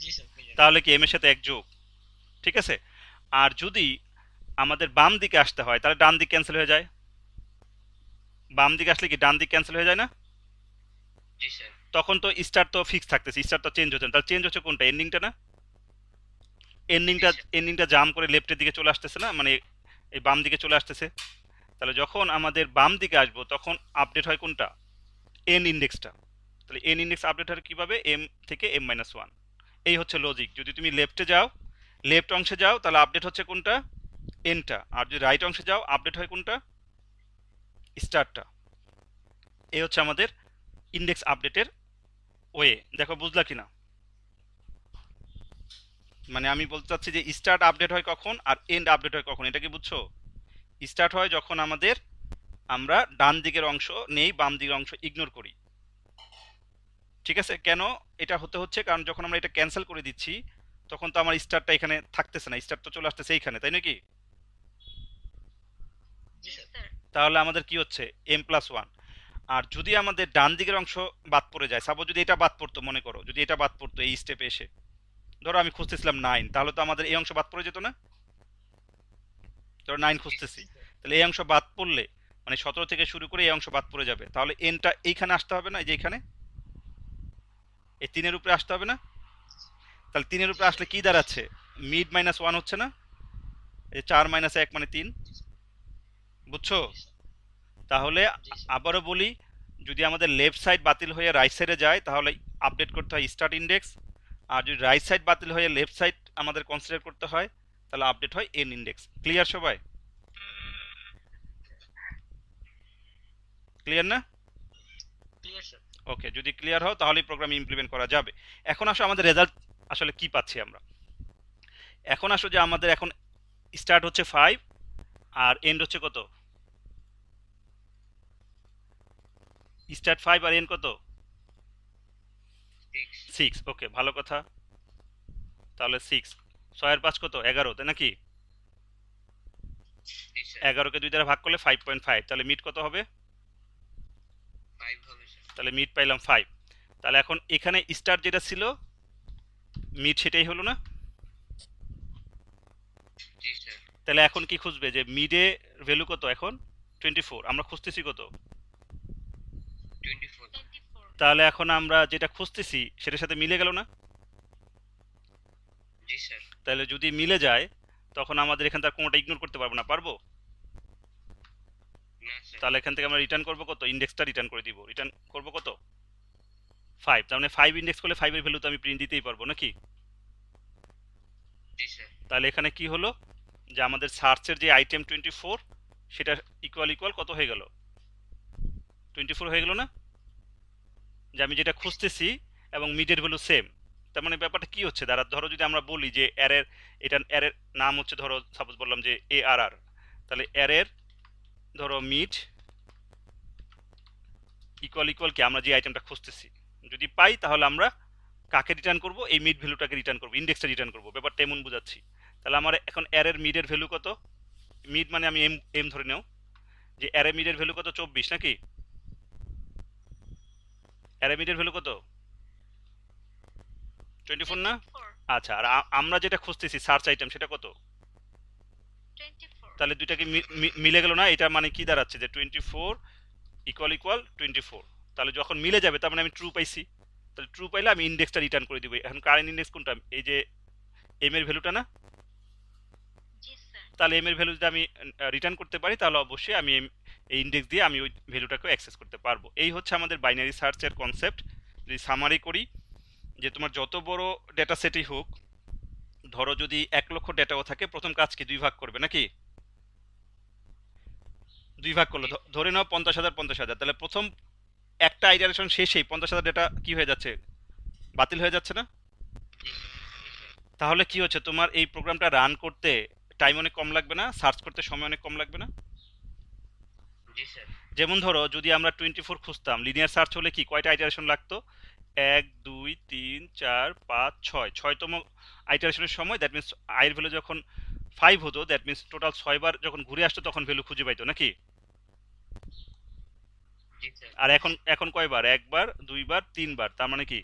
জি স্যার তাহলে কি এম এর সাথে 1 যোগ, ঠিক আছে। আর যদি আমাদের বাম দিকে আসতে হয় তাহলে ডান দিক ক্যান্সেল হয়ে যায়, বাম দিকে আসলে কি ডান দিক ক্যান্সেল হয়ে যায় না? জি স্যার তখন তো স্টার্ট তো ফিক্স থাকতেছে, স্টার্ট তো চেঞ্জ হচ্ছে না, তাহলে চেঞ্জ হচ্ছে কোনটা, এন্ডিংটা না? এন্ডিংটা জাম করে লেফটের দিকে চলে আসতেছে না, মানে এই বাম দিকে চলে আসতেছে। তাহলে যখন আমাদের বাম দিকে আসবো তখন আপডেট হয় কোনটা, এন ইন্ডেক্সটা। তাহলে এন ইন্ডেক্স আপডেট হয় কিভাবে, এম থেকে m-1। এই হচ্ছে লজিক, যদি তুমি লেফটে যাও, লেফট অংশে যাও তাহলে আপডেট হচ্ছে কোনটা, এনটা, আর যদি রাইট অংশে যাও আপডেট হয় কোনটা, স্টারটা। এই হচ্ছে আমাদের ইন্ডেক্স আপডেটের ওয়ে। দেখো বুঝলা কিনা, মানে আমি বলতে চাচ্ছি যে স্টার্ট আপডেট হয় কখন আর এন্ড আপডেট হয় কখন, এটা কি বুঝছো? স্টার্ট হয় যখন আমরা ডান দিকের অংশ নেই, বাম দিকের অংশ ইগনোর করি, ঠিক আছে। কেন এটা হচ্ছে কারণ যখন আমরা এটা ক্যান্সেল করে দিচ্ছি তখন তো আমার স্টারটা এখানে থাকতেছে না, স্টার তো চলে আসতেছে এইখানে, তাই নাকি? জি স্যার তাহলে আমাদের কি হচ্ছে m+1। আর যদি আমাদের ডান দিকের অংশ বাদ পড়ে যায়, সাপোজ যদি এটা বাদ পড়তো, মনে করো যদি এটা বাদ পড়তো এই স্টেপে এসে, ধরো আমি খুঁজতেছিলাম 9, তাহলে তো আমাদের এই অংশ বাদ পড়ে যেত না, ধরো 9 খুঁজতেছি, তাহলে এই অংশ বাদ পড়লে মানে 17 থেকে শুরু করে এই অংশ বাদ পড়ে যাবে, তাহলে এনটা এইখানে আসতে হবে না, এই যে এখানে এই 3-এর উপরে আসতে হবে না? তাহলে 3-এর উপরে আসলে কি দাঁড়াচ্ছে, মিড-1 হচ্ছে না, এই 4-1 মানে 3, বুঝছো? তাহলে আবারও বলি, যদি আমাদের লেফট সাইড বাতিল হয়ে রাইট সাইডে যায় তাহলে আপডেট করতে হয় স্টার্ট ইন্ডেক্স, আর যদি রাইট সাইড বাতিল হয়ে লেফট সাইড আমাদের কনসিডার করতে হয় তাহলে আপডেট হয় এন ইন্ডেক্স। ক্লিয়ার সবাই, ক্লিয়ার না? ক্লিয়ার স্যার ওকে, যদি ক্লিয়ার হও তাহলেই প্রোগ্রাম ইমপ্লিমেন্ট করা যাবে। এখন আসো আমাদের রেজাল্ট আসলে কি পাচ্ছি আমরা, এখন আসো যে আমাদের এখন স্টার্ট হচ্ছে 5 আর এন্ড হচ্ছে কত, স্টার্ট 5 আর এন কত? 6 6। ওকে, ভালো কথা। তাহলে 6 6 এর 5 কত? 11, তাই নাকি? জি স্যার 11কে 2 দ্বারা ভাগ করলে 5.5, তাহলে মিড কত হবে? 5 হবে স্যার তাহলে মিড পাইলাম 5। তাহলে এখন এখানে স্টার্ট যেটা ছিল মিড সেটাই হলো না? জি স্যার তাহলে এখন কি খুঁজবে যে মিডে ভ্যালু কত এখন? 24, আমরা খুঁজতেছি কত? 24 তাহলে এখন আমরা যেটা খুঁজতেছি সেটার সাথে মিলে গেল না? জি স্যার তাহলে যদি মিলে যায় তখন আমাদের এখান থেকে কোনোটা ইগনোর করতে পারবো না, পারবো? না স্যার তাহলে এখান থেকে আমরা রিটার্ন করবো কত? ইন্ডেক্সটা রিটার্ন করে দিব। রিটার্ন করবো কত? 5। তার মানে 5 ইন্ডেক্স করলে 5 এর ভ্যালু তো আমি প্রিন্ট দিতেই পারবো নাকি? জি স্যার তাহলে এখানে কি হলো যে আমাদের সার্চের যে আইটেম 24 সেটা ইকুয়াল কত হয়ে গেল? 24 হয়ে গেল না? যে আমি যেটা খুঁজতেছি এবং মিডের ভ্যালু সেম। তার মানে ব্যাপারটা কি হচ্ছে দাঁড়া, ধরো যদি আমরা বলি যে অ্যারের এটা অ্যারের নাম হচ্ছে, ধরো সাপোজ বললাম যে ARR, তাহলে অ্যারের ধরো মিড ইকুয়াল কি আমরা যে আইটেমটা খুঁজতেছি যদি পাই তাহলে আমরা কাকে রিটার্ন করব? এই মিড ভ্যালুটাকে রিটার্ন করব, ইন্ডেক্সটা রিটার্ন করব। ব্যাপারটা এমন বুঝাচ্ছি। তাহলে আমার এখন অ্যারের মিডের ভ্যালু কত? মিড মানে আমি এম এম ধরে নাও যে অ্যারে মিডের ভ্যালু কত? 24 নাকি? অ্যারে মিডের ভ্যালু কত? 24 না? আচ্ছা, আর আমরা যেটা খুঁজতেছি সার্চ আইটেম সেটা কত? তাহলে দুইটাকে মিলে গেল না? এটা মানে কি দাঁড়াচ্ছে যে 24 ইকুয়াল 24। তাহলে যখন মিলে যাবে তার মানে আমি ট্রু পাইছি। তাহলে ট্রু পাইলে আমি ইন্ডেক্সটা রিটার্ন করে দিব। এখন কারেন্ট ইন্ডেক্স কোনটা? এই যে এম এর ভ্যালুটা না? তাহলে এম এর ভ্যালু যদি আমি রিটার্ন করতে পারি তাহলে অবশ্যই আমি এই ইন্ডেক্স দিয়ে আমি ওই ভ্যালুটাকে অ্যাক্সেস করতে পারবো। এই হচ্ছে আমাদের বাইনারি সার্চের কনসেপ্ট। যদি সামারি করি, যে তোমার যত বড় ডেটা সেটই হোক, ধরো যদি 1 লক্ষ ডেটাও থাকে, প্রথম কাজ কি? 2 ভাগ করবে নাকি? 2 ভাগ করলো, ধরে নাও 50,000 50,000, তাহলে প্রথম একটা আইটারেশন শেষেই 50,000 ডেটা কি হয়ে যাচ্ছে? বাতিল হয়ে যাচ্ছে না? জি তাহলে কি হচ্ছে, তোমার এই প্রোগ্রামটা রান করতে টাইম অনেক কম লাগবে না? সার্চ করতে সময় অনেক কম লাগবে না? জি স্যার যেমন ধরো যদি আমরা 24 খুঁজতাম, লিনিয়ার সার্চ হলে কি কয়টা আইটারেশন লাগতো? 1 2 3 4 5 6, 6তম আইটারেশনের সময় দ্যাট মিন্স আইয়ের ভ্যালু যখন 5 হতো, দ্যাট মিন্স টোটাল 6 বার যখন ঘুরে আসতো তখন ভ্যালু খুঁজে পাইতো নাকি? জি স্যার আর এখন এখন কয়বার? একবার, দুইবার, তিনবার। তার মানে কি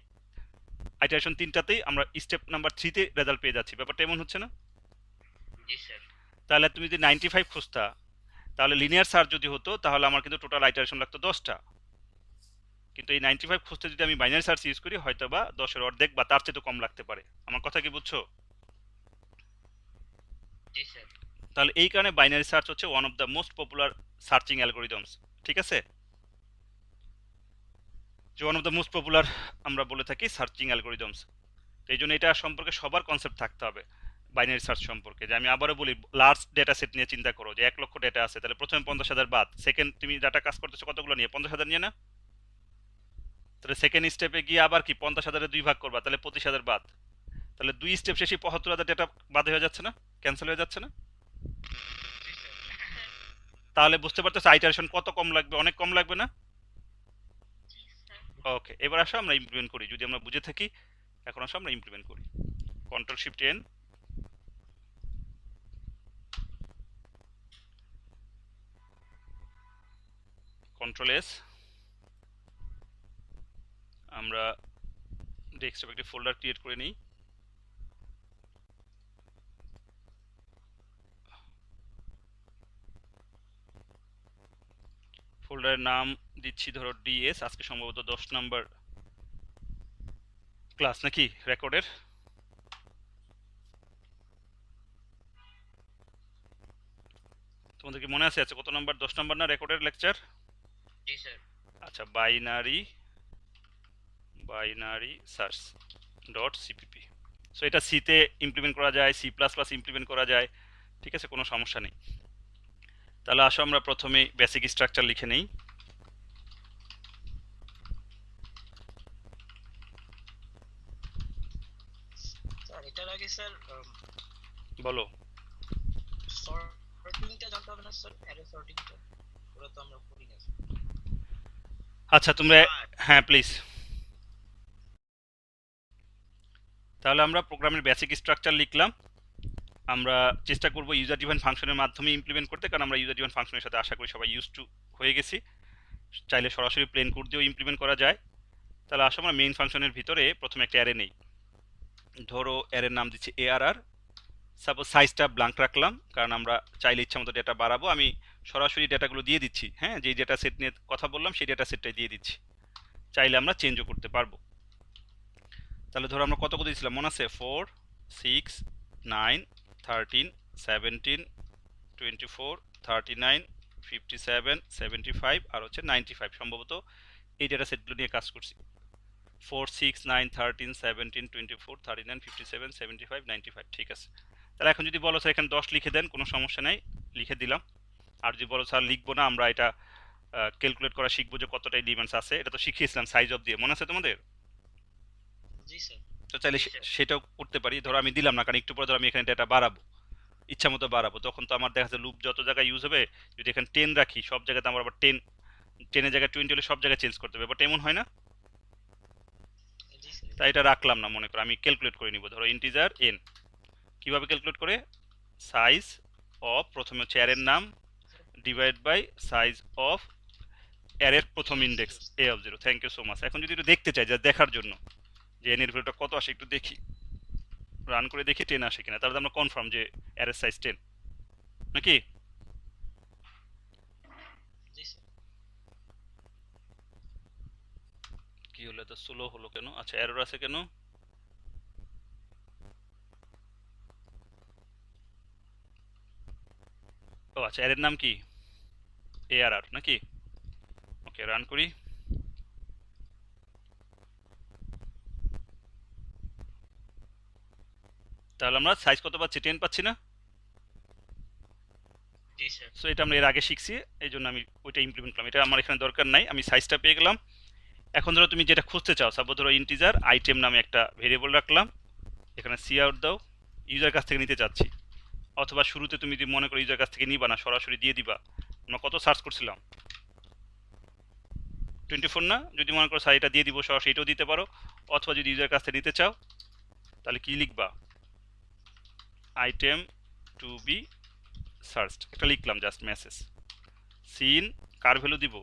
আইটারেশন তিনটাতেই আমরা স্টেপ নাম্বার 3 তে রেজাল্ট পেয়ে যাচ্ছি। ব্যাপারটা এমন হচ্ছে না? জি স্যার তাহলে তুমি যদি 95 খুঁজতা, তাহলে লিনিয়ার সার্চ যদি হতো তাহলে আমার কিন্তু টোটাল আইটারেশন লাগতো 10টা। কিন্তু এই 95 খুঁজতে যদি আমি বাইনারি সার্চ ইউজ করি হয়তো বা 10-এর অর্ধেক বা তার চেয়ে তো কম লাগতে পারে। আমার কথা কি বুঝছো? জি স্যার তাহলে এই কারণে বাইনারি সার্চ হচ্ছে one of the most popular searching algorithms. ঠিক আছে, যে one of the most popular আমরা বলে থাকি সার্চিং অ্যালগোরিদমস। এই জন্য এটা সম্পর্কে সবার কনসেপ্ট থাকতে হবে বাইনারি সার্চ সম্পর্কে। যে আমি আবারও বলি, লার্জ ডেটা সেট নিয়ে চিন্তা করো যে 1 লক্ষ ডেটা আছে, তাহলে প্রথমে 50,000 বাদ, সেকেন্ড তুমি ডাটা কাজ করতেছো কতগুলো নিয়ে? 50,000 নিয়ে না? তাহলে সেকেন্ড স্টেপে গিয়ে আবার কি 50,000-এর 2 ভাগ করবা, তাহলে 25,000 বাদ। তাহলে 2 স্টেপ শেষে 75,000 ডেটা বাদ হয়ে যাচ্ছে না? ক্যান্সেল হয়ে যাচ্ছে না? জি স্যার তাহলে বুঝতে পারতেছো আইটারেশন কত কম লাগবে? অনেক কম লাগবে না? ওকে, এবার আসো আমরা ইমপ্লিমেন্ট করি। যদি আমরা বুঝে থাকি, এখন আসো আমরা ইমপ্লিমেন্ট করি। Control shift N, control S. আমরা ডেস্কটপে একটি ফোল্ডার ক্রিয়েট করে নিই। ফোল্ডারের নাম দিচ্ছি ধরো ডিএস। আজকে সম্ভবত 10 নাম্বার ক্লাস নাকি রেকর্ডের? তোমাদের কি মনে আছে কত নাম্বার? 10 নাম্বার না রেকর্ডের লেকচার? জি স্যার আচ্ছা, binary search dot CPP. So এটা সিতে ইমপ্লিমেন্ট করা যায়, সি প্লাস প্লাস ইমপ্লিমেন্ট করা যায়। ঠিক আছে, কোনো সমস্যা নেই। তাহলে আসো আমরা প্রথমে বেসিক স্ট্রাকচার লিখে নেই। স্যার এটার আগে স্যার বলো। সর্টিংটা জানতে হবে না স্যার, অ্যারে সর্টিংটা ওটা তো আমরা করি না। আচ্ছা তোমরা, হ্যাঁ প্লিজ। তাহলে আমরা প্রোগ্রামের বেসিক স্ট্রাকচার লিখলাম। আমরা চেষ্টা করব ইউজার ডিফাইন ফাংশনের মাধ্যমে ইমপ্লিমেন্ট করতে, কারণ আমরা ইউজার ডিফাইন ফাংশনের সাথে আশা করি সবাই ইউজ টু হয়ে গেছি। চাইলে সরাসরি প্লেন কোড দিয়েও ইমপ্লিমেন্ট করা যায়। তাহলে আসলে আমরা মেইন ফাংশনের ভিতরে প্রথমে একটা অ্যারে নেই। ধরো অ্যারের নাম দিচ্ছি ARR। সাপোজ সাইজটা ব্ল্যাঙ্ক রাখলাম, কারণ আমরা চাইলে ইচ্ছা মতো ডেটা বাড়াবো। আমি সরাসরি ডেটাগুলো দিয়ে দিচ্ছি, হ্যাঁ, যেই ডেটা সেট নিয়ে কথা বললাম সেই ডেটা সেটটাই দিয়ে দিচ্ছি। চাইলে আমরা চেঞ্জও করতে পারবো। তাহলে ধরো আমরা কত কত দিয়েছিলাম মনে আছে? 4, 6, 9, 13, 17, 24, 39, 57, 75 আর হচ্ছে 95। সম্ভবত এই ডেটা সেটগুলো নিয়ে কাজ করছি। 4, 6, 9, 13, 17, 24, 39, 57, 75, 95। ঠিক আছে। তাহলে এখন যদি বলো স্যার এখানে 10 লিখে দেন, কোনো সমস্যা নেই, লিখে দিলাম। আর যদি বলো স্যার লিখবো না, আমরা এটা ক্যালকুলেট করা শিখবো যে কতটা এলিমেন্টস আছে, এটা তো শিখিয়েছিলাম সাইজ অফ দিয়ে, মনে আছে তোমাদের? জি স্যার। তো চাইলে জি, স্যার। সেটাও করতে পারি। ধরো আমি দিলাম না, কারণ একটু পরে ধরো আমি এখানে ডেটা বাড়াবো, ইচ্ছা মতো বাড়াবো, তখন তো আমার দেখা যাচ্ছে লুপ যত জায়গায় ইউজ হবে, যদি এখানে 10 রাখি সব জায়গাতে আমার আবার 10 এর জায়গায় 20 হলে সব জায়গায় চেঞ্জ করতে হবে, বাট এমন হয় না। জি স্যার। তাই এটা রাখলাম না, মনে করো আমি ক্যালকুলেট করে নিব। ধরো ইন্টিজার n, কিভাবে ক্যালকুলেট করে? সাইজ অফ, প্রথমে হচ্ছে অ্যারের নাম ডিভাইড বাই সাইজ অফ অ্যারের প্রথম index a0। Thank you so much. এখন যদি একটু দেখতে চাই, যা দেখার জন্য যে n এর ভ্যালুটা কত আসে, একটু দেখি, রান করে দেখি 10 আসে কিনা, তাহলে আমরা কনফার্ম যে অ্যারের সাইজ 10 নাকি। জি স্যার। কি হলো, এত স্লো হলো কেন? আচ্ছা এরর আছে কেন? ও আচ্ছা, অ্যারের নাম কি? ARR নাকি? ওকে, রান করি। তাহলে আমরা সাইজ কত পাচ্ছি? 10 পাচ্ছি না? জি স্যার। সো এটা আমরা এর আগে শিখছি, এই জন্য আমি ওইটা ইমপ্লিমেন্ট করলাম। এটা আমার এখানে দরকার নাই, আমি সাইজটা পেয়ে গেলাম। এখন ধরো তুমি যেটা খুঁজতে চাও, সাপোজ ধরো ইন্টিজার আইটেম নামে একটা ভেরিয়েবল রাখলাম, এখানে সি আউট দাও, ইউজার কাছ থেকে নিতে চাচ্ছি। অথবা শুরুতে তুমি যদি মনে করো ইউজার কাছ থেকে নিবা না, সরাসরি দিয়ে দিবা। আমরা কত সার্চ করছিলাম? 24 না? যদি মনে করো স্যার এটা দিয়ে দিব সরাসরি, এটাও দিতে পারো। অথবা যদি ইউজার কাছ থেকে নিতে চাও, তাহলে কি লিখবা? আইটেম টু বি সার্চড, একটা লিখলাম জাস্ট মেসেজ। সিন কার ভ্যালু দিব?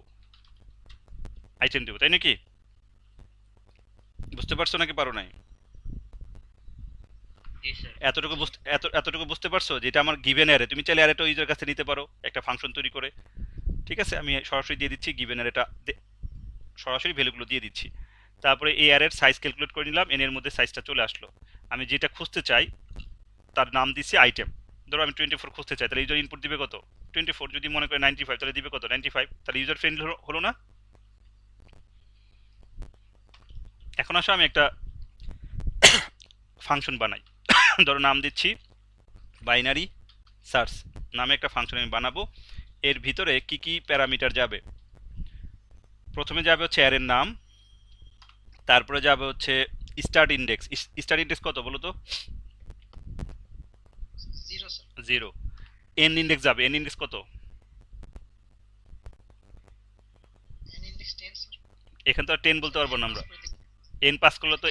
আইটেম দিব, তাই নাকি? বুঝতে পারছো নাকি পারো নাই? জি স্যার। এতটুকু বুঝতে পারছো যে এটা আমার গিভেন অ্যারে, তুমি চাইলে অ্যারেটা ইউজার কাছে নিতে পারো একটা ফাংশন তৈরি করে। ঠিক আছে, আমি সরাসরি দিয়ে দিচ্ছি গিভেন অ্যারেটা, সরাসরি ভ্যালুগুলো দিয়ে দিচ্ছি। তারপরে এই অ্যারের সাইজ ক্যালকুলেট করে নিলাম, এন এর মধ্যে সাইজটা চলে আসলো। আমি যেটা খুঁজতে চাই তার নাম দিচ্ছি আইটেম। ধরো আমি 24 খুঁজতে চাই, তাহলে ইউজার ইনপুট দিবে কত? 24। যদি মনে করে 95, তাহলে দিবে কত? 95। তাহলে ইউজার ফ্রেন্ডলি হলো না? এখন আসো আমি একটা ফাংশন বানাই। ধরো নাম দিচ্ছি বাইনারি সার্চ নামে একটা ফাংশন আমি বানাবো। এর ভিতরে কি কি প্যারামিটার যাবে? প্রথমে যাবে হচ্ছে অ্যারের নাম, তারপরে যাবে হচ্ছে স্টার্ট ইন্ডেক্স। স্টার্ট ইন্ডেক্স কত বলো তো? 0 স্যার। 0। এন ইন্ডেক্স যাবে, এন ইন্ডেক্স কত? N index 10 sir. এখানে তো আর 10 বলতে পারবো না আমরা। এন পাস করলে তো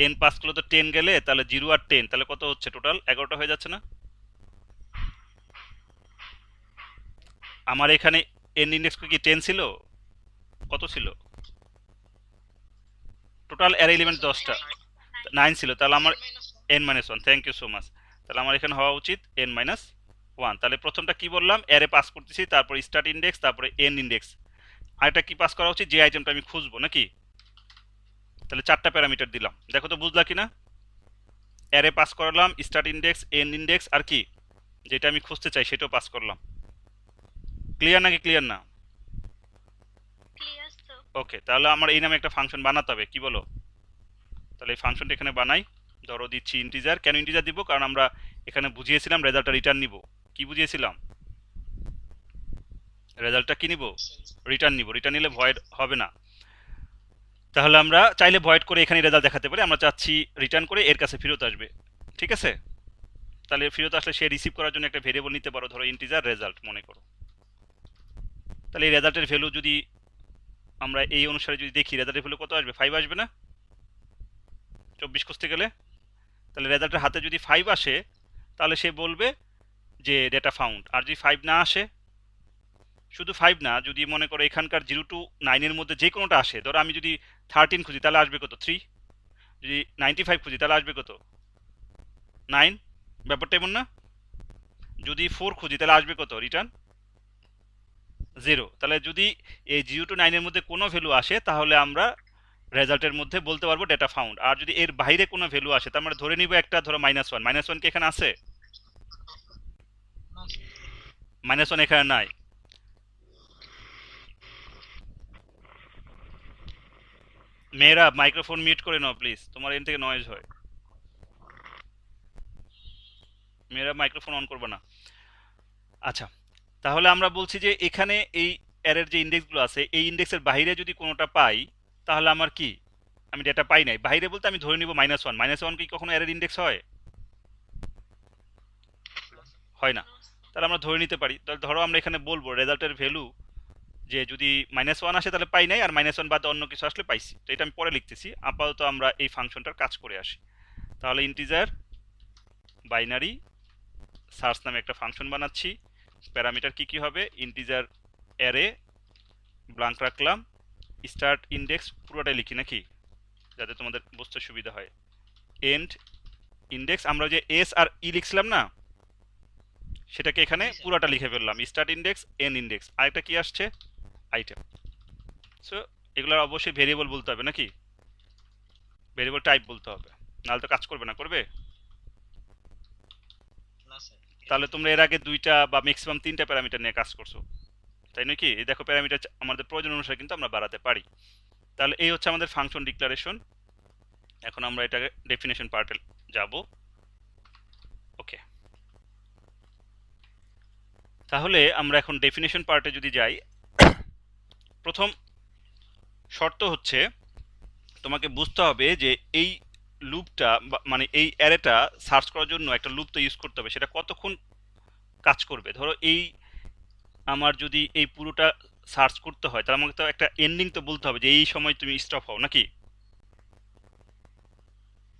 10 পাস করে। 10 গেলে তাহলে 0 আর 10, তাহলে কত হচ্ছে? টোটাল 11টা হয়ে যাচ্ছে না? আমার এখানে এন ইন্ডেক্স কি 10 ছিল? কত ছিল টোটাল? অ্যারে এলিমেন্ট 10টা, 9 ছিল। তাহলে আমার n-1, thank you so much. তাহলে আমার এখানে হওয়া উচিত n-1। তাহলে প্রথমটা কি বললাম? অ্যারে পাস করতেছি, তারপর স্টার্ট ইন্ডেক্স, তারপরে এন ইন্ডেক্স। আরেকটা কি পাস করা উচিত? যে আইটেমটা আমি খুঁজবো নাকি। তাহলে 4টা প্যারামিটার দিলাম, দেখো তো বুঝলা কিনা? অ্যারে পাস করলাম, স্টার্ট ইন্ডেক্স, এন ইন্ডেক্স, আর কি যেটা আমি খুঁজতে চাই সেটাও পাস করলাম। ক্লিয়ার নাকি ক্লিয়ার না? ক্লিয়ার তো। ওকে, তাহলে আমার এই নামে একটা ফাংশন বানাতে হবে, কি বলো? তাহলে এই ফাংশনটা এখানে বানাই। ধরো দিচ্ছি ইন্টিজার। কেন ইন্টিজার দিব? কারণ আমরা এখানে বুঝিয়েছিলাম রেজাল্টটা রিটার্ন নিব। কি বুঝিয়েছিলাম? রেজাল্টটা কি নিব? রিটার্ন নিব। রিটার্ন নিলে ভয়েড হবে না। তাহলে আমরা চাইলে ভয়েড করে এখানে রেজাল্ট দেখাতে পারি, আমরা চাচ্ছি রিটার্ন করে এর কাছে ফেরত আসবে। ঠিক আছে, তাহলে ফেরত আসলে সে রিসিভ করার জন্য একটা ভেরিয়েবল নিতে পারো, ধরো ইন্টিজার রেজাল্ট মনে করো। তাহলে এই রেজাল্টের ভ্যালু যদি আমরা এই অনুসারে যদি দেখি রেজাল্টের ভ্যালু কত আসবে, 5 আসবে না 24 খুঁজতে গেলে? তাহলে রেজাল্টের হাতে যদি 5 আসে তাহলে সে বলবে যে ডেটা ফাউন্ড। আর যদি 5 না আসে, শুধু 5 না, যদি মনে করো এখানকার 0 to 9 এর মধ্যে যে কোনোটা আসে, ধরো আমি যদি 13 খুঁজি তাহলে আসবে কত 3, যদি 95 খুঁজি তাহলে আসবে কত 9, ব্যাপারটা এমন না? যদি 4 খুঁজি তাহলে আসবে কত রিটার্ন 0। তাহলে যদি এই 0 to 9 এর মধ্যে কোনো ভ্যালু আসে তাহলে আমরা রেজাল্টের মধ্যে বলতে পারবো ডেটা ফাউন্ড। আর যদি এর বাইরে কোনো ভ্যালু আসে তার মানে ধরে নিব একটা, ধরো -1, -1 কি এখানে আছে? না স্যার। -1 এখানে নাই। মেয়েরা মাইক্রোফোন মিউট করে নাও প্লিজ, তোমার এন থেকে নয়েজ হয়। মেয়েরা মাইক্রোফোন অন করবে না। আচ্ছা, তাহলে আমরা বলছি যে এখানে এই অ্যারের যে ইন্ডেক্সগুলো আছে এই ইন্ডেক্সের বাইরে যদি কোনোটা পাই তাহলে আমার কি, আমি ডেটা পাই নাই। বাইরে বলতে আমি ধরে নিব -1, -1 কি কখনো অ্যারের ইন্ডেক্স হয়? হয় না। তাহলে আমরা ধরে নিতে পারি, তাহলে ধরো আমরা এখানে বলবো রেজাল্টের ভ্যালু যে যদি -1 আসে তাহলে পাই নাই, আর -1 বাদে অন্য কিছু আসলে পাইছি। তো এটা আমি পরে লিখতেছি, আপাতত আমরা এই ফাংশনটার কাজ করে আসি। তাহলে ইন্টিজার বাইনারি সার্চ নামে একটা ফাংশন বানাচ্ছি। প্যারামিটার কি কি হবে? ইন্টিজার অ্যারে ব্ল্যাঙ্ক রাখলাম, স্টার্ট ইন্ডেক্স পুরোটাই লিখি নাকি যাতে তোমাদের বুঝতে সুবিধা হয়। এন্ড ইন্ডেক্স, আমরা যে এস আর ই লিখছিলাম না সেটাকে এখানে জি স্যার। পুরোটা লিখে ফেললাম, স্টার্ট ইন্ডেক্স এন্ড ইন্ডেক্স। আরেকটা কি আসছে? আইটেম। সো এগুলোর অবশ্যই ভেরিয়েবল বলতে হবে নাকি, ভেরিয়েবল টাইপ বলতে হবে, নাহলে তো কাজ করবে না। করবে? না স্যার। তাহলে তোমরা এর আগে 2টা বা ম্যাক্সিমাম 3টা প্যারামিটার নিয়ে কাজ করছো, তাই নয় কি? এই দেখো প্যারামিটার আমাদের প্রয়োজন অনুসারে কিন্তু আমরা বাড়াতে পারি। তাহলে এই হচ্ছে আমাদের ফাংশন ডিক্লারেশন। এখন আমরা এটাকে ডেফিনেশন পার্টে যাব। ওকে, তাহলে আমরা এখন ডেফিনেশন পার্টে যদি যাই, প্রথম শর্ত হচ্ছে তোমাকে বুঝতে হবে যে এই লুপটা মানে এই অ্যারেটা সার্চ করার জন্য একটা লুপ তো ইউজ করতে হবে, সেটা কতক্ষণ কাজ করবে। ধরো এই আমার যদি এই পুরোটা সার্চ করতে হয় তাহলে আমাকে তো একটা এন্ডিং তো বলতে হবে যে এই সময় তুমি স্টপ হও নাকি।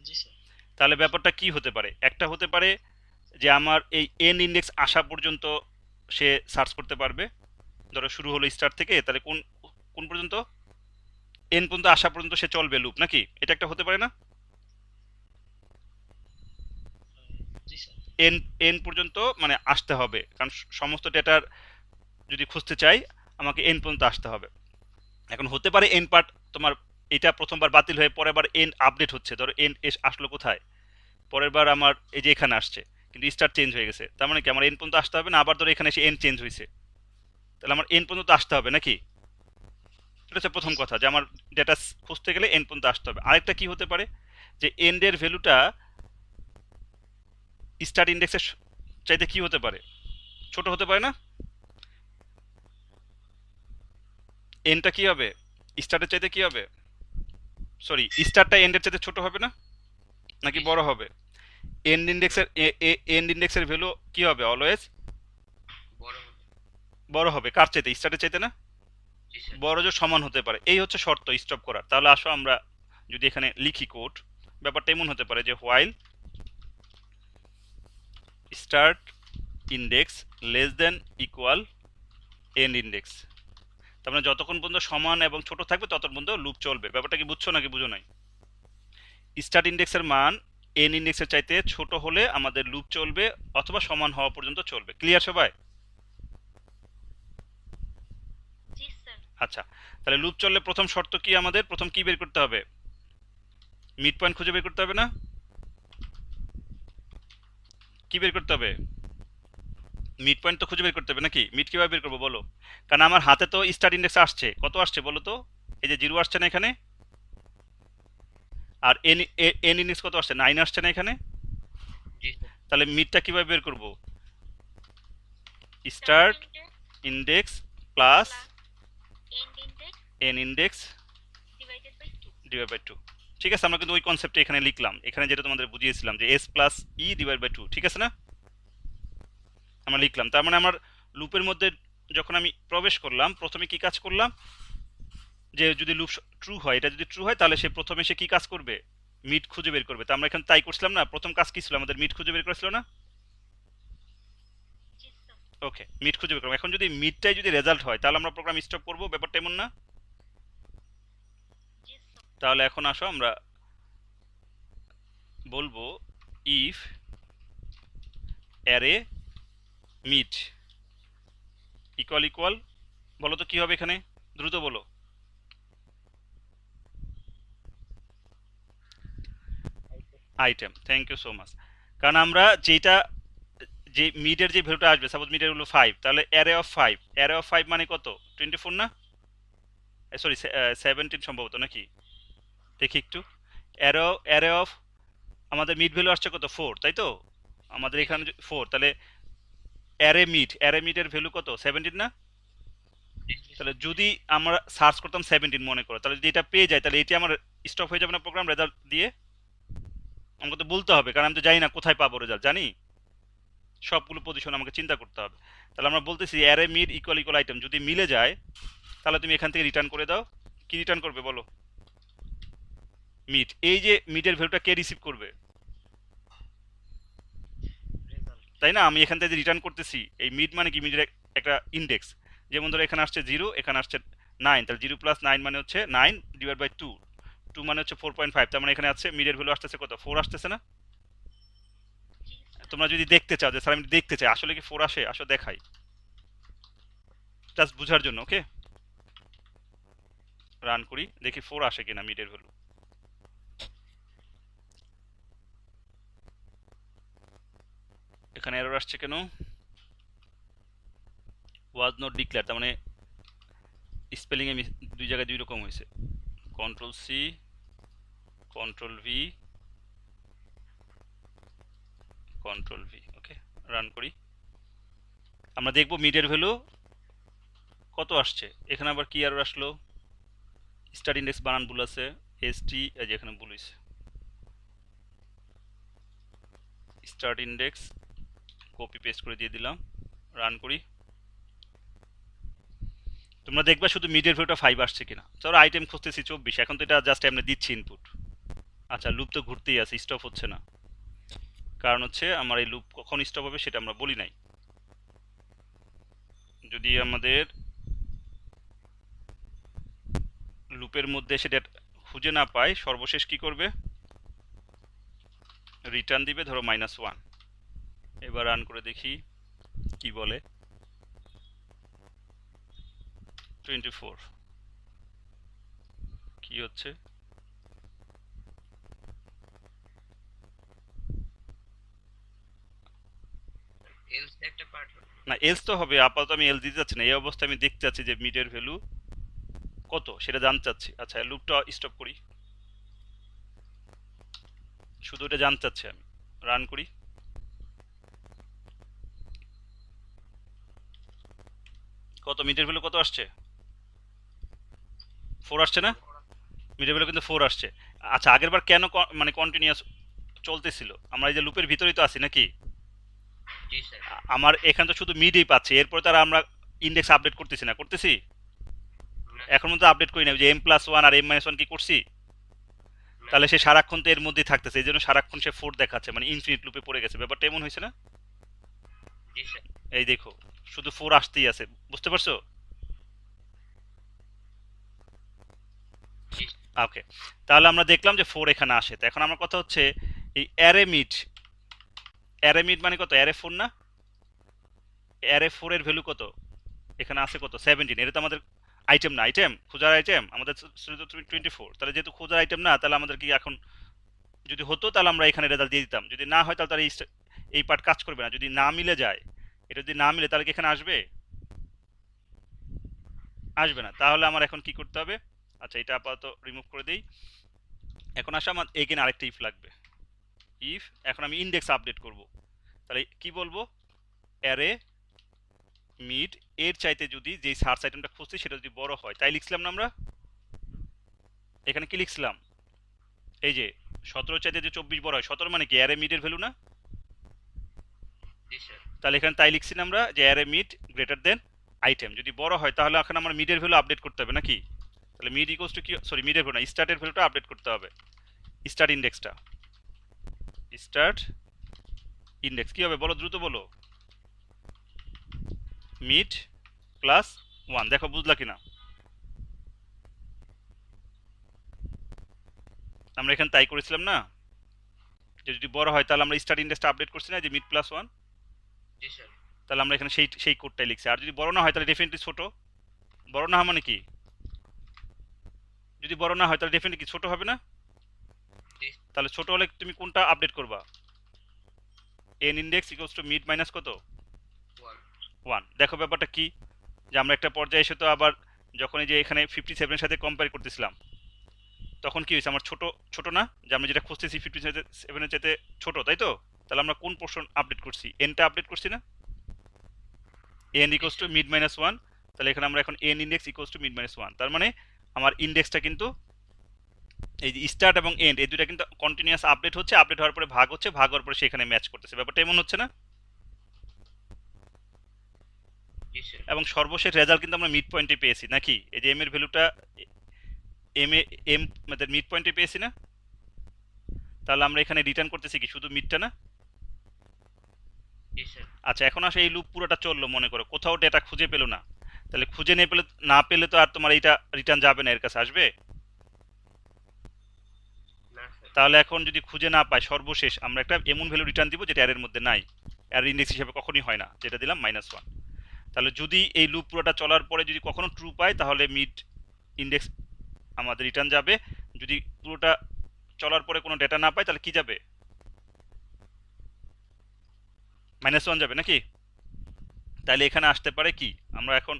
জি স্যার। তাহলে ব্যাপারটা কি হতে পারে? একটা হতে পারে যে আমার এই এন ইন্ডেক্স আসা পর্যন্ত সে সার্চ করতে পারবে। ধরো শুরু হলো স্টার্ট থেকে, তাহলে কোন কোন পর্যন্ত? এন পর্যন্ত আসা পর্যন্ত সে চলবে লুপ নাকি, এটা একটা হতে পারে না? জি স্যার। এন এন পর্যন্ত মানে আসতে হবে, কারণ সমস্ত ডেটার যদি খুঁজতে চাই আমাকে এন পর্যন্ত আসতে হবে। এখন হতে পারে এন পার্ট তোমার এটা প্রথমবার বাতিল হয়ে পরের বার এন আপডেট হচ্ছে, ধরো এন আসলো কোথায়, পরের বার আমার এই যে এখানে আসছে কিন্তু স্টার চেঞ্জ হয়ে গেছে, তার মানে কি আমার এন পর্যন্ত আসতে হবে না? আবার ধরো এখানে এসে এন চেঞ্জ হয়েছে, তাহলে আমার এন পর্যন্ত আসতে হবে নাকি? এটা হচ্ছে প্রথম কথা, যে আমার ডেটা খুঁজতে গেলে এন পর্যন্ত আসতে হবে। আরেকটা কি হতে পারে যে এন্ডের ভ্যালুটা স্টার ইন্ডেক্সের চাইতে কি হতে পারে, ছোট হতে পারে না? এনটা কি হবে স্টার্টের চাইতে কি হবে, সরি স্টারটা এন্ডের চাইতে ছোট হবে না নাকি বড় হবে? এন্ড ইন্ডেক্সের ভ্যালু কি হবে? অলওয়েজ বড় হবে। বড় হবে। কার চাইতে? স্টার্টের চাইতে না? জি স্যার। বড় যে সমান হতে পারে, এই হচ্ছে শর্ত স্টপ করার। তাহলে আসো আমরা যদি এখানে লিখি কোড, ব্যাপারটা এমন হতে পারে যে while start index less than equal end index, তার মানে যতক্ষণ পর্যন্ত সমান এবং ছোট থাকবে ততক্ষণ পর্যন্ত লুপ চলবে। ব্যাপারটা কি বুঝছো নাকি বুঝো নাই? স্টার্ট ইন্ডেক্সের মান এন ইন্ডেক্সের চাইতে ছোট হলে আমাদের লুপ চলবে, অথবা সমান হওয়া পর্যন্ত চলবে। ক্লিয়ার সবাই? জি স্যার। আচ্ছা, তাহলে লুপ চললে প্রথম শর্ত কি, আমাদের প্রথম কি বের করতে হবে? মিড পয়েন্ট খুঁজে বের করতে হবে না? কি বের করতে হবে? মিড পয়েন্ট তো খুঁজে বের করতে হবে নাকি? মিড কিভাবে বের করবো বলো? কারণ আমার হাতে তো স্টার্ট ইন্ডেক্স আসছে, কত আসছে বলো তো? এই যে 0 আসছে না এখানে, আর এন এন ইন্ডেক্স কত আসছে? 9 আসছে না এখানে। জি স্যার। তাহলে মিডটা কিভাবে বের করব? Start index plus end index end index divided by 2। Divide by 2। ঠিক আছে, আমরা কিন্তু ওই কনসেপ্টে এখানে লিখলাম, এখানে যেটা তোমাদের বুঝিয়েছিলাম যে S plus E divide by 2, ঠিক আছে না? আমরা লিখলাম, তার মানে আমার লুপের মধ্যে যখন আমি প্রবেশ করলাম প্রথমে কি কাজ করলাম, যে যদি লুপ ট্রু হয়, এটা যদি ট্রু হয় তাহলে সে প্রথমে সে কি কাজ করবে, মিড খুঁজে বের করবে। তো আমরা এখানে তাই করছিলাম না, প্রথম কাজ কি ছিল আমাদের, মিড খুঁজে বের করেছিল না? জি স্যার। ওকে, মিড খুঁজে বের করবো। এখন যদি মিডটাই যদি রেজাল্ট হয় তাহলে আমরা প্রোগ্রাম স্টপ করবো, ব্যাপারটা এমন না? জি স্যার। তাহলে এখন আসো আমরা বলবো if array mid equal equal, বলো তো কি হবে এখানে, দ্রুত বলো। Item, thank you so much. কারণ আমরা যেটা, যে মিডের যে ভ্যালুটা আসবে, সাপোজ মিডের হলো 5, তাহলে অ্যারে অফ 5, অ্যারে অফ 5 মানে কত, 24 না? সরি 17 সম্ভবত, নাকি দেখি একটু। অ্যারে অফ আমাদের মিড ভ্যালু আসছে কত, 4, তাই তো? আমাদের এখানে 4, তাহলে অ্যারে মিডের ভ্যালু কত, 17 না? জি জি তাহলে যদি আমরা সার্চ করতাম 17 মনে করো, তাহলে যদি এটা পেয়ে যায় তাহলে এটি আমার স্টপ হয়ে যাবে না প্রোগ্রাম রেজাল্ট দিয়ে? আমাকে তো বলতে হবে, কারণ আমি তো জানি না কোথায় পাবো রেজাল্ট, জানি সবগুলো পজিশন আমাকে চিন্তা করতে হবে। তাহলে আমরা বলতেছি array mid equal equal item, যদি মিলে যায় তাহলে তুমি এখান থেকে রিটার্ন করে দাও। কি রিটার্ন করবে বলো? মিড। এই যে মিডের ভ্যালুটা কে রিসিভ করবে, রেজাল্ট। তাই না? আমি এখান থেকে রিটার্ন করতেছি, এই মিড মানে কি, মিডের একটা ইন্ডেক্স। যেমন ধরো এখানে আসছে 0, এখানে আসছে 9, তাহলে 0 প্লাস 9 মানে হচ্ছে 9 ডিভাইড বাই 2, 2 মানে হচ্ছে 4.5, তার মানে এখানে আছে মিডের ভ্যালু আসতেছে কত, 4 আসতেছে না? জি স্যার। তোমরা যদি দেখতে চাও যে স্যার আমি দেখতে চাই আসলে কি 4 আসে, আসো দেখাই, জাস্ট বুঝার জন্য। ওকে, রান করি, দেখি 4 আসে কিনা মিডের ভ্যালু। এখানে এরর আসছে কেন, ওয়াজ নট ডিক্লেয়ার, তার মানে স্পেলিংয়ে দুই জায়গায় দুই রকম হয়েছে। Control C, control V, control V. Okay, run করি, আমরা দেখব মিডের ভ্যালু কত আসছে। এখানে আবার কি এরর আসলো, স্টার ইন্ডেক্স বানান ভুল আছে, এস টি, এই যে এখানে ভুল হয়েছে, স্টার্ট ইন্ডেক্স কপি পেস্ট করে দিয়ে দিলাম, রান করি। তোমরা দেখবা শুধু মিডের ভ্যালুটা 5 আসছে কিনা। ধরো আইটেম খুঁজতেছি 24, এখন তো এটা জাস্ট এমনি দিচ্ছি ইনপুট। আচ্ছা, লুপ তো ঘুরতেই আছে, স্টপ হচ্ছে না, কারণ হচ্ছে আমার এই লুপ কখন স্টপ হবে সেটা আমরা বলি নাই। যদি আমাদের লুপের মধ্যে সেটা খুঁজে না পায়, সর্বশেষ কি করবে, রিটার্ন দিবে ধরো -1। এবার রান করে দেখি কি বলে, 24 কি হচ্ছে, এলস একটা পার্ট হবে। না এলস তো হবে, আপাতত আমি এলস দিতে চাচ্ছি না, এই অবস্থায় আমি দেখতে চাচ্ছি যে মিডের ভ্যালু কত সেটা জানতে চাচ্ছি। আচ্ছা, লুপটা স্টপ করি, শুধু এটা জানতে চাচ্ছি আমি, রান করি। কত মিডের ভ্যালু কত আসছে, 4 আসছে না? মিডের ভ্যালু কিন্তু 4 আসছে। আচ্ছা, আগের বার কেন মানে কন্টিনিউয়াস চলতেছিল, আমরা এই যে লুপের ভিতরেই তো আছি নাকি? জি স্যার। আমার এখানে তো শুধু মিডই পাচ্ছি, এরপরে তারা আমরা ইন্ডেক্স আপডেট করতেছি না, করতেছি? না, এখন মতো আপডেট করি না, যে m+1 আর m-1 কি করছি? না। তাহলে সে সারাক্ষণ তো এর মধ্যেই থাকতেছে, এই জন্য সারাক্ষণ সে 4 দেখাচ্ছে, মানে ইনফিনিট লুপে পড়ে গেছে, ব্যাপারটা এমন হয়েছে না? জি স্যার। এই দেখো, শুধু 4 আসতেই আছে, বুঝতে পারছো? জি ওকে, তাহলে আমরা দেখলাম যে 4 এখানে আসে। তো এখন আমার কথা হচ্ছে এই অ্যারে মিড, অ্যারে মিড মানে কত, অ্যারে 4 না? অ্যারে 4 এর ভ্যালু কত, এখানে আছে কত, 17। এটা তো আমাদের আইটেম না, আইটেম খোঁজার আইটেম আমাদের শুধু 24। তাহলে যেহেতু খোঁজার আইটেম না, তাহলে আমাদের কি এখন, যদি হতো তাহলে আমরা এখানে রেজাল্ট দিয়ে দিতাম, যদি না হয় তাহলে তার এই পার্ট কাজ করবে না। যদি না মিলে যায়, এটা যদি না মিলে তাহলে কি এখানে আসবে, আসবে না। তাহলে আমার এখন কি করতে হবে, আচ্ছা এটা আপাতত রিমুভ করে দেই। এখন আসা আমার এগেন আরেকটা ইফ লাগবে, ইফ এখন আমি ইন্ডেক্স আপডেট করব, তাহলে কি বলবো, অ্যারে মিড এর চাইতে যদি যেই সার্চ আইটেমটা খুঁজছি সেটা যদি বড় হয়, তাই লিখছিলাম না আমরা, এখানে কি লিখছিলাম, এই যে 17 চাইতে যে 24 বড় হয়, 17 মানে কি অ্যারে মিডের ভ্যালু না? জি স্যার। তাহলে এখানে তাই লিখছি না আমরা, যে array mid greater than item, যদি বড় হয় তাহলে এখন আমার মিডের ভ্যালু আপডেট করতে হবে নাকি? তাহলে মিড ইকুয়ালস টু কি, সরি মিডের ভ্যালু না, স্টার্টের ভ্যালুটা আপডেট করতে হবে, স্টার্ট ইন্ডেক্সটা, স্টার্ট ইন্ডেক্স কি হবে বলো, দ্রুত বলো। মিড প্লাস 1, দেখো বুঝলা কিনা। আমরা এখানে তাই করেছিলাম না, যে যদি বড় হয় তাহলে আমরা স্টার্ট ইন্ডেক্সটা আপডেট করছি না, যে মিড প্লাস 1, জি স্যার। তাহলে আমরা এখানে সেই কোডটাই লিখছি। আর যদি বড় না হয় তাহলে ডেফিনেটলি ছোট। বড় না হয় মানে কি, যদি বড় না হয় তাহলে ডেফিনেটলি কি ছোট হবে না। জি। তাহলে ছোট হলে তুমি কোনটা আপডেট করবা, N index equals to mid minus কত, 1 1। দেখো ব্যাপারটা কি, যে আমরা একটা পর্যায়ে এসে তো আবার যখন এই যে এখানে 57 এর সাথে কম্পেয়ার করতেছিলাম, তখন কি হয়েছে, আমার ছোট ছোট না, যে আমরা যেটা খুঁজতেছি 57 এর চাইতে ছোট, তাই তো। তাহলে আমরা কোন পোর্শন আপডেট করছি, এনটা আপডেট করছি না, N equals to mid minus 1। তাহলে এখানে আমরা এখন N index equals to mid minus 1, তার মানে আমার ইন্ডেক্সটা কিন্তু এই যে স্টার্ট এবং এন্ড এই দুইটা কিন্তু কন্টিনিউয়াস আপডেট হচ্ছে, আপডেট হওয়ার পরে ভাগ হচ্ছে, ভাগ হওয়ার পরে সেখানে ম্যাচ করতেছে, ব্যাপারটা এমন হচ্ছে না। জি স্যার। এবং সর্বশেষ রেজাল্ট কিন্তু আমরা মিড পয়েন্টে পেয়েছি নাকি, এই যে এম এর ভ্যালুটা এম আমাদের মিড পয়েন্টে পেয়েছি না। তাহলে আমরা এখানে রিটার্ন করতেছি কি, শুধু মিডটা না। জি স্যার। আচ্ছা, এখন আসে এই লুপ পুরোটা চললো, মনে করো কোথাও ডেটা খুঁজে পেলো না, তাহলে খুঁজে না পেলে তো আর তোমার এইটা রিটার্ন যাবে না, এর কাছে আসবে। না স্যার। তাহলে এখন যদি খুঁজে না পাই, সর্বশেষ আমরা একটা এমন ভ্যালু রিটার্ন দিব যেটা এর মধ্যে নাই, এর ইন্ডেক্স হিসেবে কখনোই হয় না, যেটা দিলাম -1। তাহলে যদি এই লুপ পুরোটা চলার পরে যদি কখনো ট্রু পাই তাহলে মিড ইন্ডেক্স আমাদের রিটার্ন যাবে, যদি পুরোটা চলার পরে কোনো ডেটা না পাই তাহলে কি যাবে, -1 যাবে নাকি। তাহলে এখানে আসতে পারে কি, আমরা এখন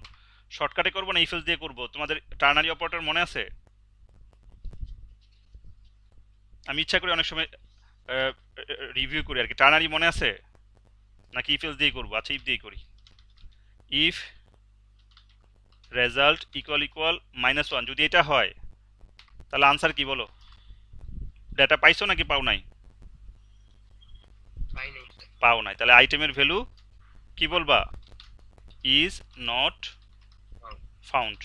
শর্টকাটে করবো না ইফেলস দিয়ে করবো, তোমাদের টার্নারি অপারেটর মনে আছে। আমি ইচ্ছা করি অনেক সময় রিভিউ করি আর কি, টার্নারি মনে আছে নাকি ইফেলস দিয়ে করবো। আচ্ছা, ইফ দিয়ে করি, ইফ রেজাল্ট ইকুয়াল ইকুয়াল -1, যদি এটা হয় তাহলে আনসার কি বলো, ডেটা পাইছো নাকি পাও নাই, পাই নাই স্যার। পাও নাই। তাহলে আইটেমের ভ্যালু কি বলবা, is not found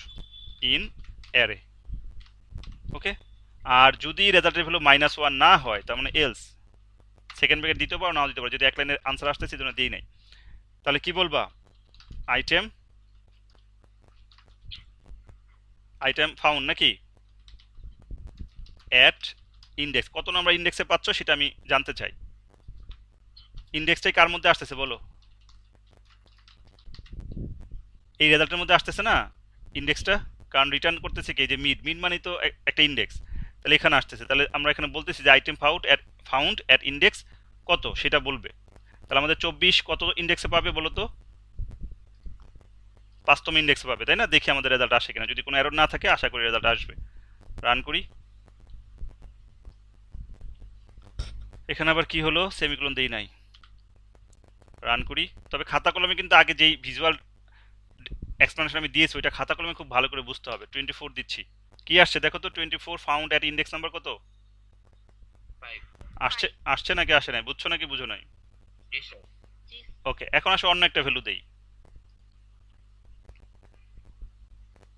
in array. Okay, আর যদি রেজাল্টের ভ্যালু -1 না হয় তার মানে এলস, সেকেন্ড ব্র্যাকেট দিতে পারো নাও দিতে পারো, যদি এক লাইনের আনসার আসতে সেজন্য দিই নাই। তাহলে কি বলবা, আইটেম ফাউন্ড নাকি, অ্যাট ইন্ডেক্স, কত নাম্বার ইন্ডেক্সে পাচ্ছ সেটা আমি জানতে চাই। ইন্ডেক্সটাই কার মধ্যে আসতেছে বলো, এই রেজাল্টের মধ্যে আসতেছে না ইন্ডেক্সটা, কারণ রিটার্ন করতেছে কি, যে মিড, মিড মানে তো একটা ইন্ডেক্স, তাহলে এখানে আসতেছে। তাহলে আমরা এখানে বলতেছি যে আইটেম ফাউন্ড অ্যাট ইন্ডেক্স কত সেটা বলবে। তাহলে আমাদের 24 কত ইন্ডেক্সে পাবে বলো তো, 5তম ইন্ডেক্সে পাবে, তাই না। দেখি আমাদের রেজাল্ট আসে কিনা, যদি কোনো এরর না থাকে আশা করি রেজাল্ট আসবে। রান করি, এখানে আবার কি হলো, সেমিকোলন দেই নাই। রান করি, তবে খাতা কলমে কিন্তু আগে যেই ভিজুয়াল এক্সপ্লেনেশন আমি দিয়েছি ওইটা খাতা কলমে খুব ভালো করে বুঝতে হবে। 24 দিচ্ছি, কি আসছে দেখো তো, 24 ফাউন্ড অ্যাট ইন্ডেক্স নাম্বার কত 5। আসছে, আসছে নাকি আসে নাই, বুঝছো নাকি বুঝো নাই। জি স্যার। জি ওকে, এখন আসো অন্য একটা ভ্যালু দেই।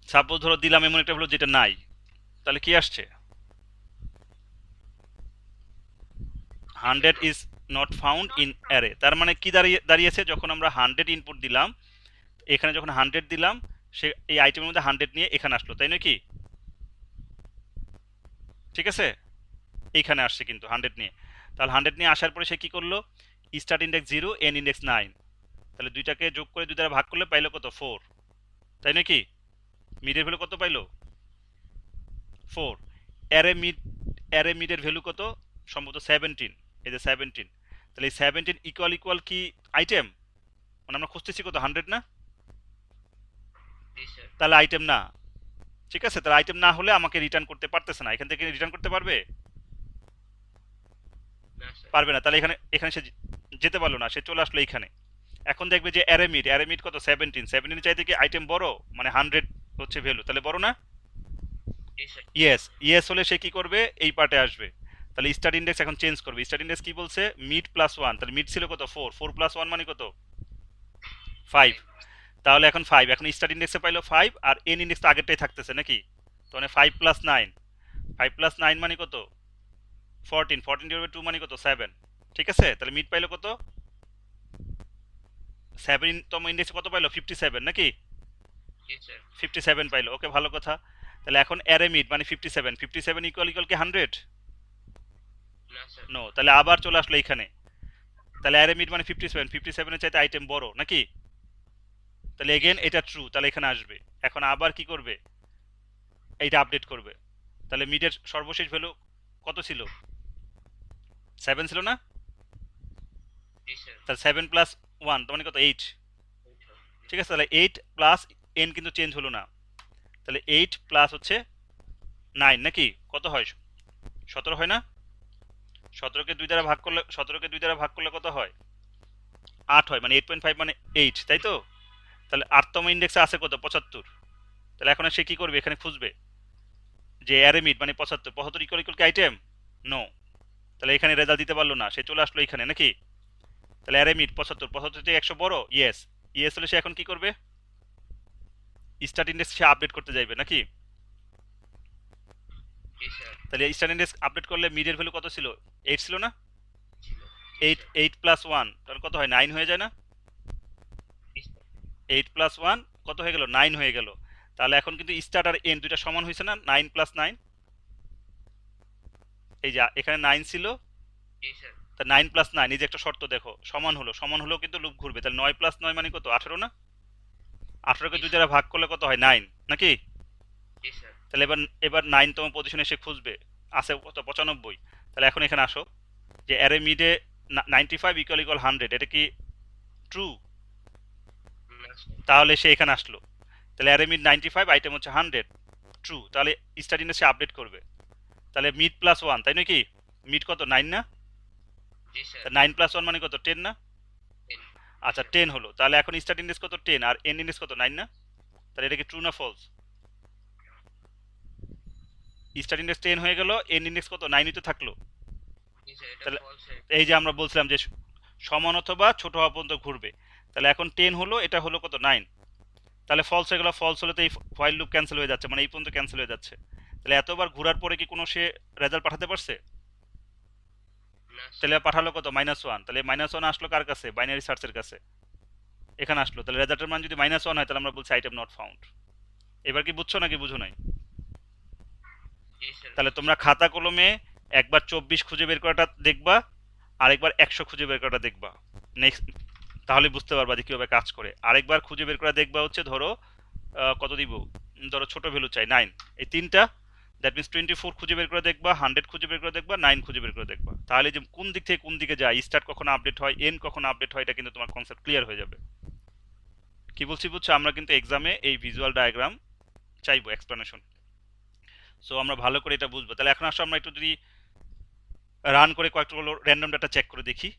সাপোজ ধরো দিলাম এমন একটা ভ্যালু যেটা নাই, তাহলে কি আসছে, 100 is not found in array. তার মানে কি দাঁড়িয়েছে, যখন আমরা 100 ইনপুট দিলাম, এখানে যখন 100 দিলাম, সে এই আইটেমের মধ্যে 100 নিয়ে এখানে আসলো, তাই নাকি, ঠিক আছে, এইখানে আসছে কিন্তু 100 নিয়ে। তাহলে 100 নিয়ে আসার পরে সে কি করলো, স্টার্ট ইন্ডেক্স 0, এন ইন্ডেক্স 9, তাহলে দুইটাকে যোগ করে 2 দ্বারা ভাগ করলে পাইলো কত 4, তাই নাকি। মিডের ভ্যালু কত পাইলো 4, অ্যারে মিডের ভ্যালু কত, সম্ভবত 17, এই যে 17। তাহলে এই 17 ইকুয়াল ইকুয়াল কি আইটেম, মানে আমরা খুঁজতেছি কত 100 না, জি স্যার। তাহলে আইটেম না। ঠিক আছে, তাহলে আইটেম না হলে আমাকে রিটার্ন করতে পারতেছে না, এখান থেকে রিটার্ন করতে পারবে, না স্যার। পারবে না। তাহলে এখানে এখানে সে যেতে পারলো না, সে চলে আসলো এইখানে। এখন দেখবে যে অ্যারে মিড কত 17, 17 চাইতে কি আইটেম বড়, মানে 100 হচ্ছে ভ্যালু, তাহলে বড় না। জি স্যার। ইয়েস হলে সে কি করবে, এই পার্টে আসবে। তাহলে স্টার্ট ইন্ডেক্স এখন চেঞ্জ করবে, স্টার্ট ইন্ডেক্স কি বলছে, মিড +1, তাহলে মিড ছিল কত 4, 4 + 1 মানে কত 5, তাহলে এখন 5, এখন স্টার্ট ইন্ডেক্সে পাইলো 5, আর এন ইন্ডেক্সটা আগেরটাই থাকতেছে নাকি, তো মানে 5 + 9, 5 + 9 মানে কত 14, 14/2 মানে কত 7, ঠিক আছে। তাহলে মিড পাইলো কত 7তম ইন্ডেক্সে কত পাইলো 57 নাকি জি স্যার 57 পাইলো, ওকে ভালো কথা। তাহলে এখন অ্যারে মিড মানে 57, 57 ইকুয়াল কি 100? না স্যার নো, তাহলে আবার চলে আসলো এইখানে। তাহলে অ্যারে মিড মানে 57, 57 এর চাইতে আইটেম বড় নাকি? তাহলে এগেন এটা ট্রু, তাহলে এখানে আসবে। এখন আবার কি করবে, এইটা আপডেট করবে। তাহলে মিডের সর্বশেষ ভ্যালু কত ছিল 7 ছিল না? জি স্যার তাহলে 7 + 1 মানে কত 8, ঠিক আছে। তাহলে 8 প্লাস n কিন্তু চেঞ্জ হলো না, তাহলে 8 প্লাস হচ্ছে 9 নাকি কত হয় 17 হয় না? 17কে 2 দ্বারা ভাগ করলে 17কে 2 দ্বারা ভাগ করলে কত হয় 8 হয়, মানে 8.5 মানে 8, তাই তো। তাহলে 8তম ইন্ডেক্সে আছে কত 75। তাহলে এখন সে কি করবে, এখানে খুঁজবে যে অ্যারে মিড মানে 75, 75 ইকুয়াল কি আইটেম? নো, তাহলে এখানে রেজাল্ট দিতে পারলো না, সে চলে আসলো এখানে নাকি। তাহলে অ্যারে মিড 75, 75 থেকে 100 বড়, ইয়েস। ইয়েস হলে সে এখন কি করবে, স্টার্ট ইন্ডেক্স সে আপডেট করতে যাইবে নাকি। জি স্যার তাহলে স্টার্ট ইন্ডেক্স আপডেট করলে মিডের ভ্যালু কত ছিল 8 ছিল না? ছিল 8 8 + 1 তাহলে কত হয় 9 হয়ে যায় না? 8 + 1 কত হয়ে গেল 9 হয়ে গেল। তাহলে এখন কিন্তু স্টার্ট আর এন্ড দুইটা সমান হয়েছে না, 9 + 9। এই যে এখানে 9 ছিল, জি স্যার তা 9 + 9 এই যে একটা শর্ত দেখো সমান হলো, সমান হলেও কিন্তু লুপ ঘুরবে। তাহলে 9 + 9 মানে কত 18 না? 18কে 2 দ্বারা ভাগ করলে কত হয় 9 নাকি? জি স্যার তাহলে এবার 9তম পজিশনে সে খুঁজবে, আছে কত 95। তাহলে এখন এখানে আসো যে অ্যারে মিডে 95 = 100, এটা কি ট্রু? না স্যার তাহলে সে এখানে আসলো, তাহলে অ্যারে মিড 95, আইটেম হচ্ছে 100, ট্রু। তাহলে স্টার্ট ইন্ডেক্স সে আপডেট করবে। তাহলে মিড +1 তাই নাকি, মিড কত 9 না? জি স্যার 9 + 1 মানে কত 10 না? 10 আচ্ছা 10 হলো, তাহলে এখন স্টার্ট ইন্ডেক্স কত 10 আর এন্ড ইন্ডেক্স কত 9 না? তাহলে এটা কি ট্রু না ফলস? স্টার্ট ইন্ডেক্স 10 হয়ে গেল, এন্ড ইন্ডেক্স কত 9 ই তো থাকলো। জি স্যার এটা তাহলে ফলস এই যে আমরা বলছিলাম যে সমান অথবা ছোট হওয়া পর্যন্ত ঘুরবে। তাহলে এখন 10 হলো, এটা হলো কত 9, তাহলে ফলস হয়ে গেল। ফলস হলে তো এই হোয়াইল লুপ ক্যান্সেল হয়ে যাচ্ছে, মানে এই পর্যন্ত ক্যান্সেল হয়ে যাচ্ছে। তাহলে এতবার ঘোরার পরে কি কোনো সে রেজাল্ট পাঠাতে পারছে? না তাহলে পাঠালো কত -1, তাহলে -1 আসলো কার কাছে, বাইনারি সার্চের কাছে, এখানে আসলো। তাহলে রেজাল্টের মান যদি -1 হয় তাহলে আমরা বলছি আইটেম নট ফাউন্ড। এবার কি বুঝছো নাকি বুঝো নাই? জি স্যার তাহলে তোমরা খাতা কলমে একবার 24 খুঁজে বের করাটা দেখবা, আরেকবার 100 খুঁজে বের করাটা দেখবা, নেক্সট তাহলে বুঝতে পারবা যে কিভাবে কাজ করে। আরেকবার খুঁজে বের করা দেখবা হচ্ছে ধরো কত দিব, ধরো ছোট ভ্যালু চাই 9, এই তিনটা, দ্যাট মিনস 24 খুঁজে বের করে দেখবা, 100 খুঁজে বের করে দেখবা, 9 খুঁজে বের করে দেখবা। তাহলে যে কোন দিক থেকে কোন দিকে যায়, স্টার্ট কখন আপডেট হয়, এন্ড কখন আপডেট হয়, এটা কিন্তু তোমার কনসেপ্ট ক্লিয়ার হয়ে যাবে। কি বলছি বুঝছো? আমরা কিন্তু এক্সামে এই ভিজুয়াল ডায়াগ্রাম চাইবো, এক্সপ্লেনেশন। সো আমরা ভালো করে এটা বুঝবো। তাহলে এখন আসো আমরা একটু যদি রান করে কয়েকটা হলো র্যান্ডম ডাটা চেক করে দেখি।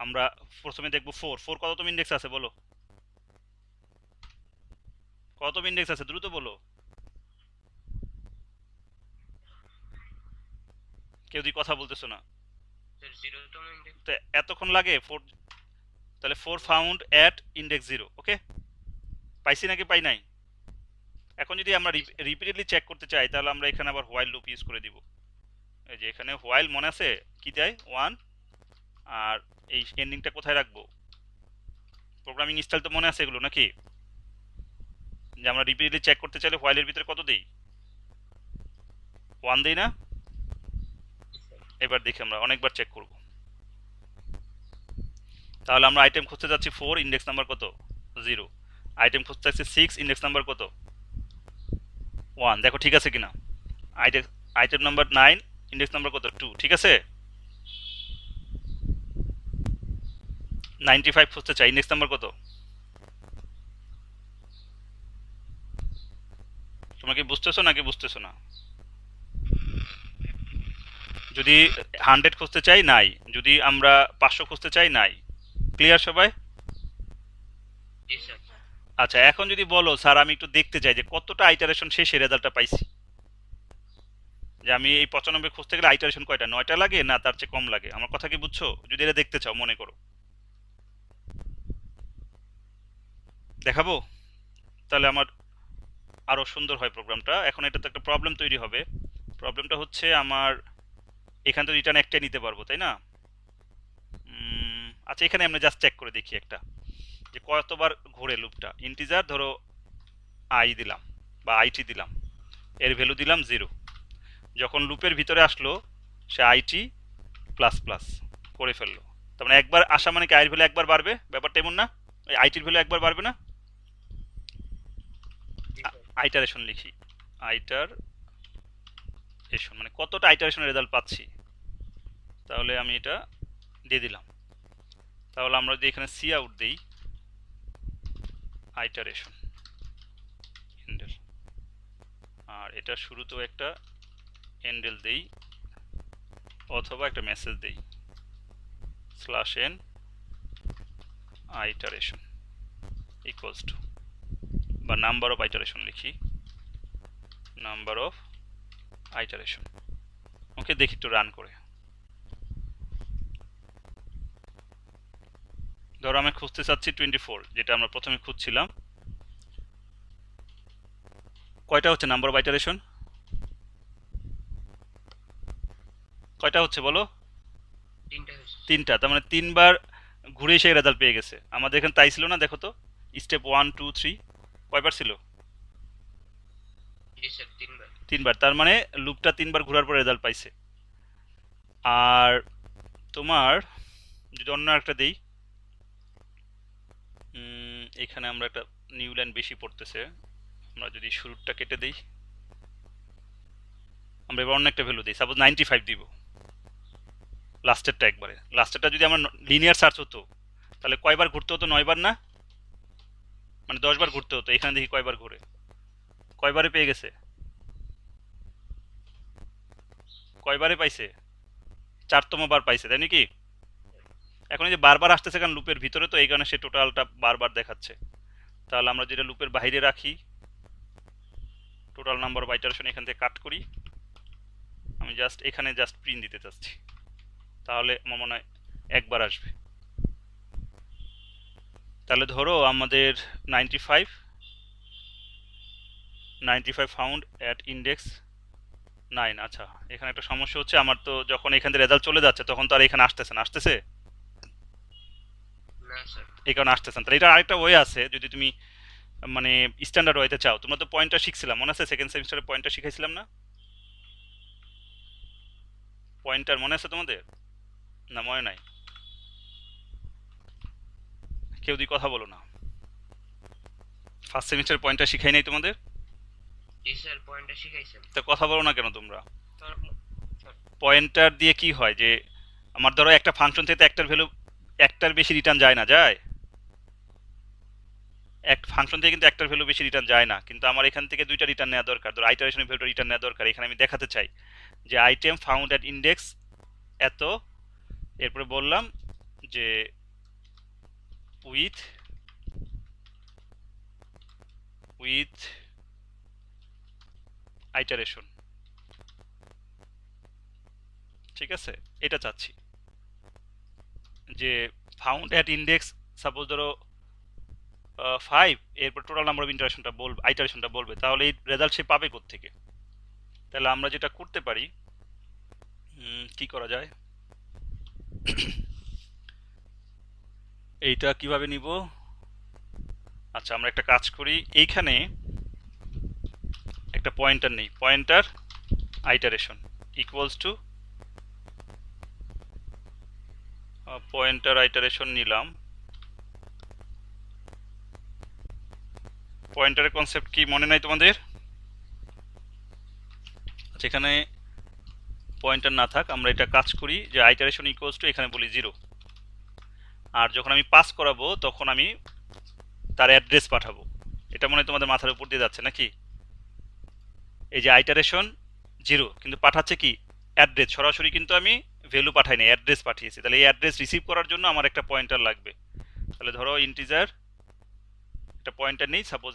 আমরা প্রথমে দেখবো 4 কততম ইন্ডেক্স আছে বলো, কততম ইন্ডেক্স আছে দ্রুত বলো। কেউ যদি কথা বলতেছো না, স্যার 0তম ইন্ডেক্স তো এতক্ষণ লাগে 4, তাহলে 4 ফাউন্ড অ্যাট ইন্ডেক্স 0, ওকে। পাইছি নাকি পাই নাই? এখন যদি আমরা রিপিটেডলি চেক করতে চাই তাহলে আমরা এখানে আবার হোয়াইল লুপ ইউজ করে দিব। এই যে এখানে হোয়াইল মনে আছে কি দেয় 1, আর এই এন্ডিংটা কোথায় রাখবো, প্রোগ্রামিং স্টাইল তো মনে আছে এগুলো নাকি, যে আমরা রিপিটেডলি চেক করতে চাইলে হোয়াইলের ভিতরে কত দেই 1 দেই না? এবার দেখি আমরা অনেকবার চেক করব। তাহলে আমরা আইটেম খুঁজতে যাচ্ছি 4, ইন্ডেক্স নাম্বার কত 0, আইটেম খুঁজতে যাচ্ছি 6, ইন্ডেক্স নাম্বার কত 1, দেখো ঠিক আছে কিনা। আইটেম নাম্বার 9, ইন্ডেক্স নাম্বার কত 2, ঠিক আছে। 95 খুঁজতে চাই, ইন্ডেক্স নাম্বার কত? তোমরা কি বুঝতেছো নাকি বুঝতেছো না? যদি 100 খুঁজতে চাই নাই, যদি আমরা 500 খুঁজতে চাই নাই, ক্লিয়ার সবাই? জি স্যার আচ্ছা এখন যদি বলো স্যার আমি একটু দেখতে চাই যে কতটা আইটারেশন শেষে রেজাল্টটা পাইছি, যে আমি এই 95 খুঁজতে গেলে আইটারেশন কয়টা, 9টা লাগে না তার চেয়ে কম লাগে, আমার কথা কি বুঝছো? যদি এটা দেখতে চাও মনে করো, দেখাবো। তাহলে আরও সুন্দর হয় প্রোগ্রামটা। এখন এটা তো একটা প্রবলেম তৈরি হবে। প্রবলেমটা হচ্ছে আমার এখান থেকে রিটার্ন একটাই নিতে পারবো, তাই না? আচ্ছা, এখানে আমরা জাস্ট চেক করে দেখি একটা, যে কতবার ঘুরে লুপটা। ইন্টিজার ধরো আই দিলাম বা আইটি দিলাম, এর ভ্যালু দিলাম 0। যখন লুপের ভিতরে আসলো সে আইটি প্লাস প্লাস করে ফেললো। তার মানে একবার আসা মানে কি আইয়ের ভ্যালু একবার বাড়বে? ব্যাপারটা এমন না? ওই আইটির ভ্যালু একবার বাড়বে না? জি স্যার। আইটারেশন লিখি, আইটারেশন মানে কতটা আইটারেশনের রেজাল্ট পাচ্ছি। তাহলে আমি এটা দিয়ে দিলাম। তাহলে আমরা যদি এখানে সি আউট দিই, আইটারেশন এন্ডেল, আর এটা শুরুতেও একটা এন্ডেল দেই, অথবা একটা মেসেজ দেই /n আইটারেশন ইকুয়ালস টু, বা নাম্বার অফ আইটারেশন লিখি, নাম্বার অফ আইটারেশন। ওকে, দেখি একটু রান করে। ধরো আমি খুঁজতে চাচ্ছি 24, যেটা আমরা প্রথমে খুঁজছিলাম। কয়টা হচ্ছে নাম্বার অফ আইটারেশন? কয়টা হচ্ছে বলো? 3টা হয়েছে। 3টা। তার মানে 3বার ঘুরে এসে রেজাল্ট পেয়ে গেছে। আমাদের এখানে তাই ছিল না? দেখো তো, স্টেপ 1 2 3 কয়বার ছিল? জি স্যার, 3বার। 3বার। তার মানে লুপটা 3বার ঘোরার পর রেজাল্ট পাইছে। আর তোমার যদি অন্য একটা দেই, এখানে আমরা একটা নিউ লাইন বেশি পড়তেছে, আমরা যদি শুরুটা কেটে দেই, আমরা এবার অন্য একটা ভ্যালু দিই, সাপোজ 95 দিব লাস্টেরটা। একবারে লাস্টেরটা যদি আমার লিনিয়ার সার্চ হতো তাহলে কয়বার ঘুরতে হতো? 9বার না? মানে 10বার ঘুরতে হতো। এখানে দেখি কয়বার ঘুরে, কয়বারে পেয়ে গেছে, কয়বারে পাইছে? 4তম বার পাইছে, তাই নাকি? এখন এই যে বারবার আসতেছে কারণ লুপের ভিতরে, তো এই কারণে সে টোটালটা বারবার দেখাচ্ছে। তাহলে আমরা যেটা লুপের বাইরে রাখি, টোটাল নাম্বার অফ আইটারেশন এখান থেকে কাট করি। আমি জাস্ট এখানে জাস্ট প্রিন্ট দিতে চাচ্ছি, তাহলে আমার মনে হয় একবার আসবে। তাহলে ধরো আমাদের 95 ফাউন্ড অ্যাট ইন্ডেক্স 9। আচ্ছা, এখানে একটা সমস্যা হচ্ছে, আমার তো যখন এখান থেকে রেজাল্ট চলে যাচ্ছে তখন তো আর এখানে আসতেছে না। আসতেছে? না স্যার। এই কারণে আসতেছে না। তাহলে এটা আরেকটা ওয়ে আছে, যদি তুমি মানে স্ট্যান্ডার্ড ওয়েতে চাও। তোমরা তো পয়েন্টটা শিখছিলাম, মনে আছে? সেকেন্ড সেমিস্টারে পয়েন্টটা শিখাইছিলাম না? পয়েন্টার মনে আছে তোমাদের? না মনে নাই? কেউ দি কথা বলো না। ফার্স্ট সেমিস্টার পয়েন্টটা শিখাই নাই তোমাদের? জি স্যার, পয়েন্টটা শিখাইছেন। তো কথা বলো না কেন তোমরা? স্যার, পয়েন্টার দিয়ে কি হয়, যে আমার ধরো একটা ফাংশন থেকে একটার ভ্যালু একটার বেশি রিটার্ন যায় না, যায়? এক ফাংশন থেকে কিন্তু একটার ভ্যালু বেশি রিটার্ন যায় না, কিন্তু আমার এখান থেকে দুইটা রিটার্ন নেওয়া দরকার। ধরো আইটারেশনের ভ্যালুটা রিটার্ন নেওয়া দরকার। এখানে আমি দেখাতে চাই যে আইটেম ফাউন্ড অ্যাট ইন্ডেক্স এত, এরপরে বললাম যে উইথ উইথ আইটারেশন, ঠিক আছে? এটা চাচ্ছি যে ফাউন্ড অ্যাট ইন্ডেক্স, সাপোজ ধরো 5, এরপর টোটাল নাম্বার অফ ইন্টারেশনটা বলবে, আইটারেশনটা বলবে, তাহলে এই রেজাল্ট সে পাবে কোত্থেকে? তাহলে আমরা যেটা করতে পারি, কি করা যায়, এইটা কিভাবে নিব? আচ্ছা, আমরা একটা কাজ করি, এইখানে একটা পয়েন্টার নেই, pointer iteration equals to pointer iteration নিলাম। পয়েন্টারের কনসেপ্ট কি মনে নাই তোমাদের? আচ্ছা, এখানে পয়েন্টার না থাক, আমরা এটা কাজ করি যে আইটারেশন ইকুয়ালস টু, এখানে বলি 0। আর যখন আমি পাস করাবো তখন আমি তার অ্যাড্রেস পাঠাবো। এটা মনে হয় তোমাদের মাথার উপর দিয়ে যাচ্ছে নাকি? এই যে আইটারেশন 0, কিন্তু পাঠাচ্ছে কি? অ্যাড্রেস। সরাসরি কিন্তু আমি ভ্যালু পাঠাই না, অ্যাড্রেস পাঠিয়েছি। তাহলে এই অ্যাড্রেস রিসিভ করার জন্য আমার একটা পয়েন্টার লাগবে। তাহলে ধরো ইন্টিজার একটা পয়েন্টার নেই, সাপোজ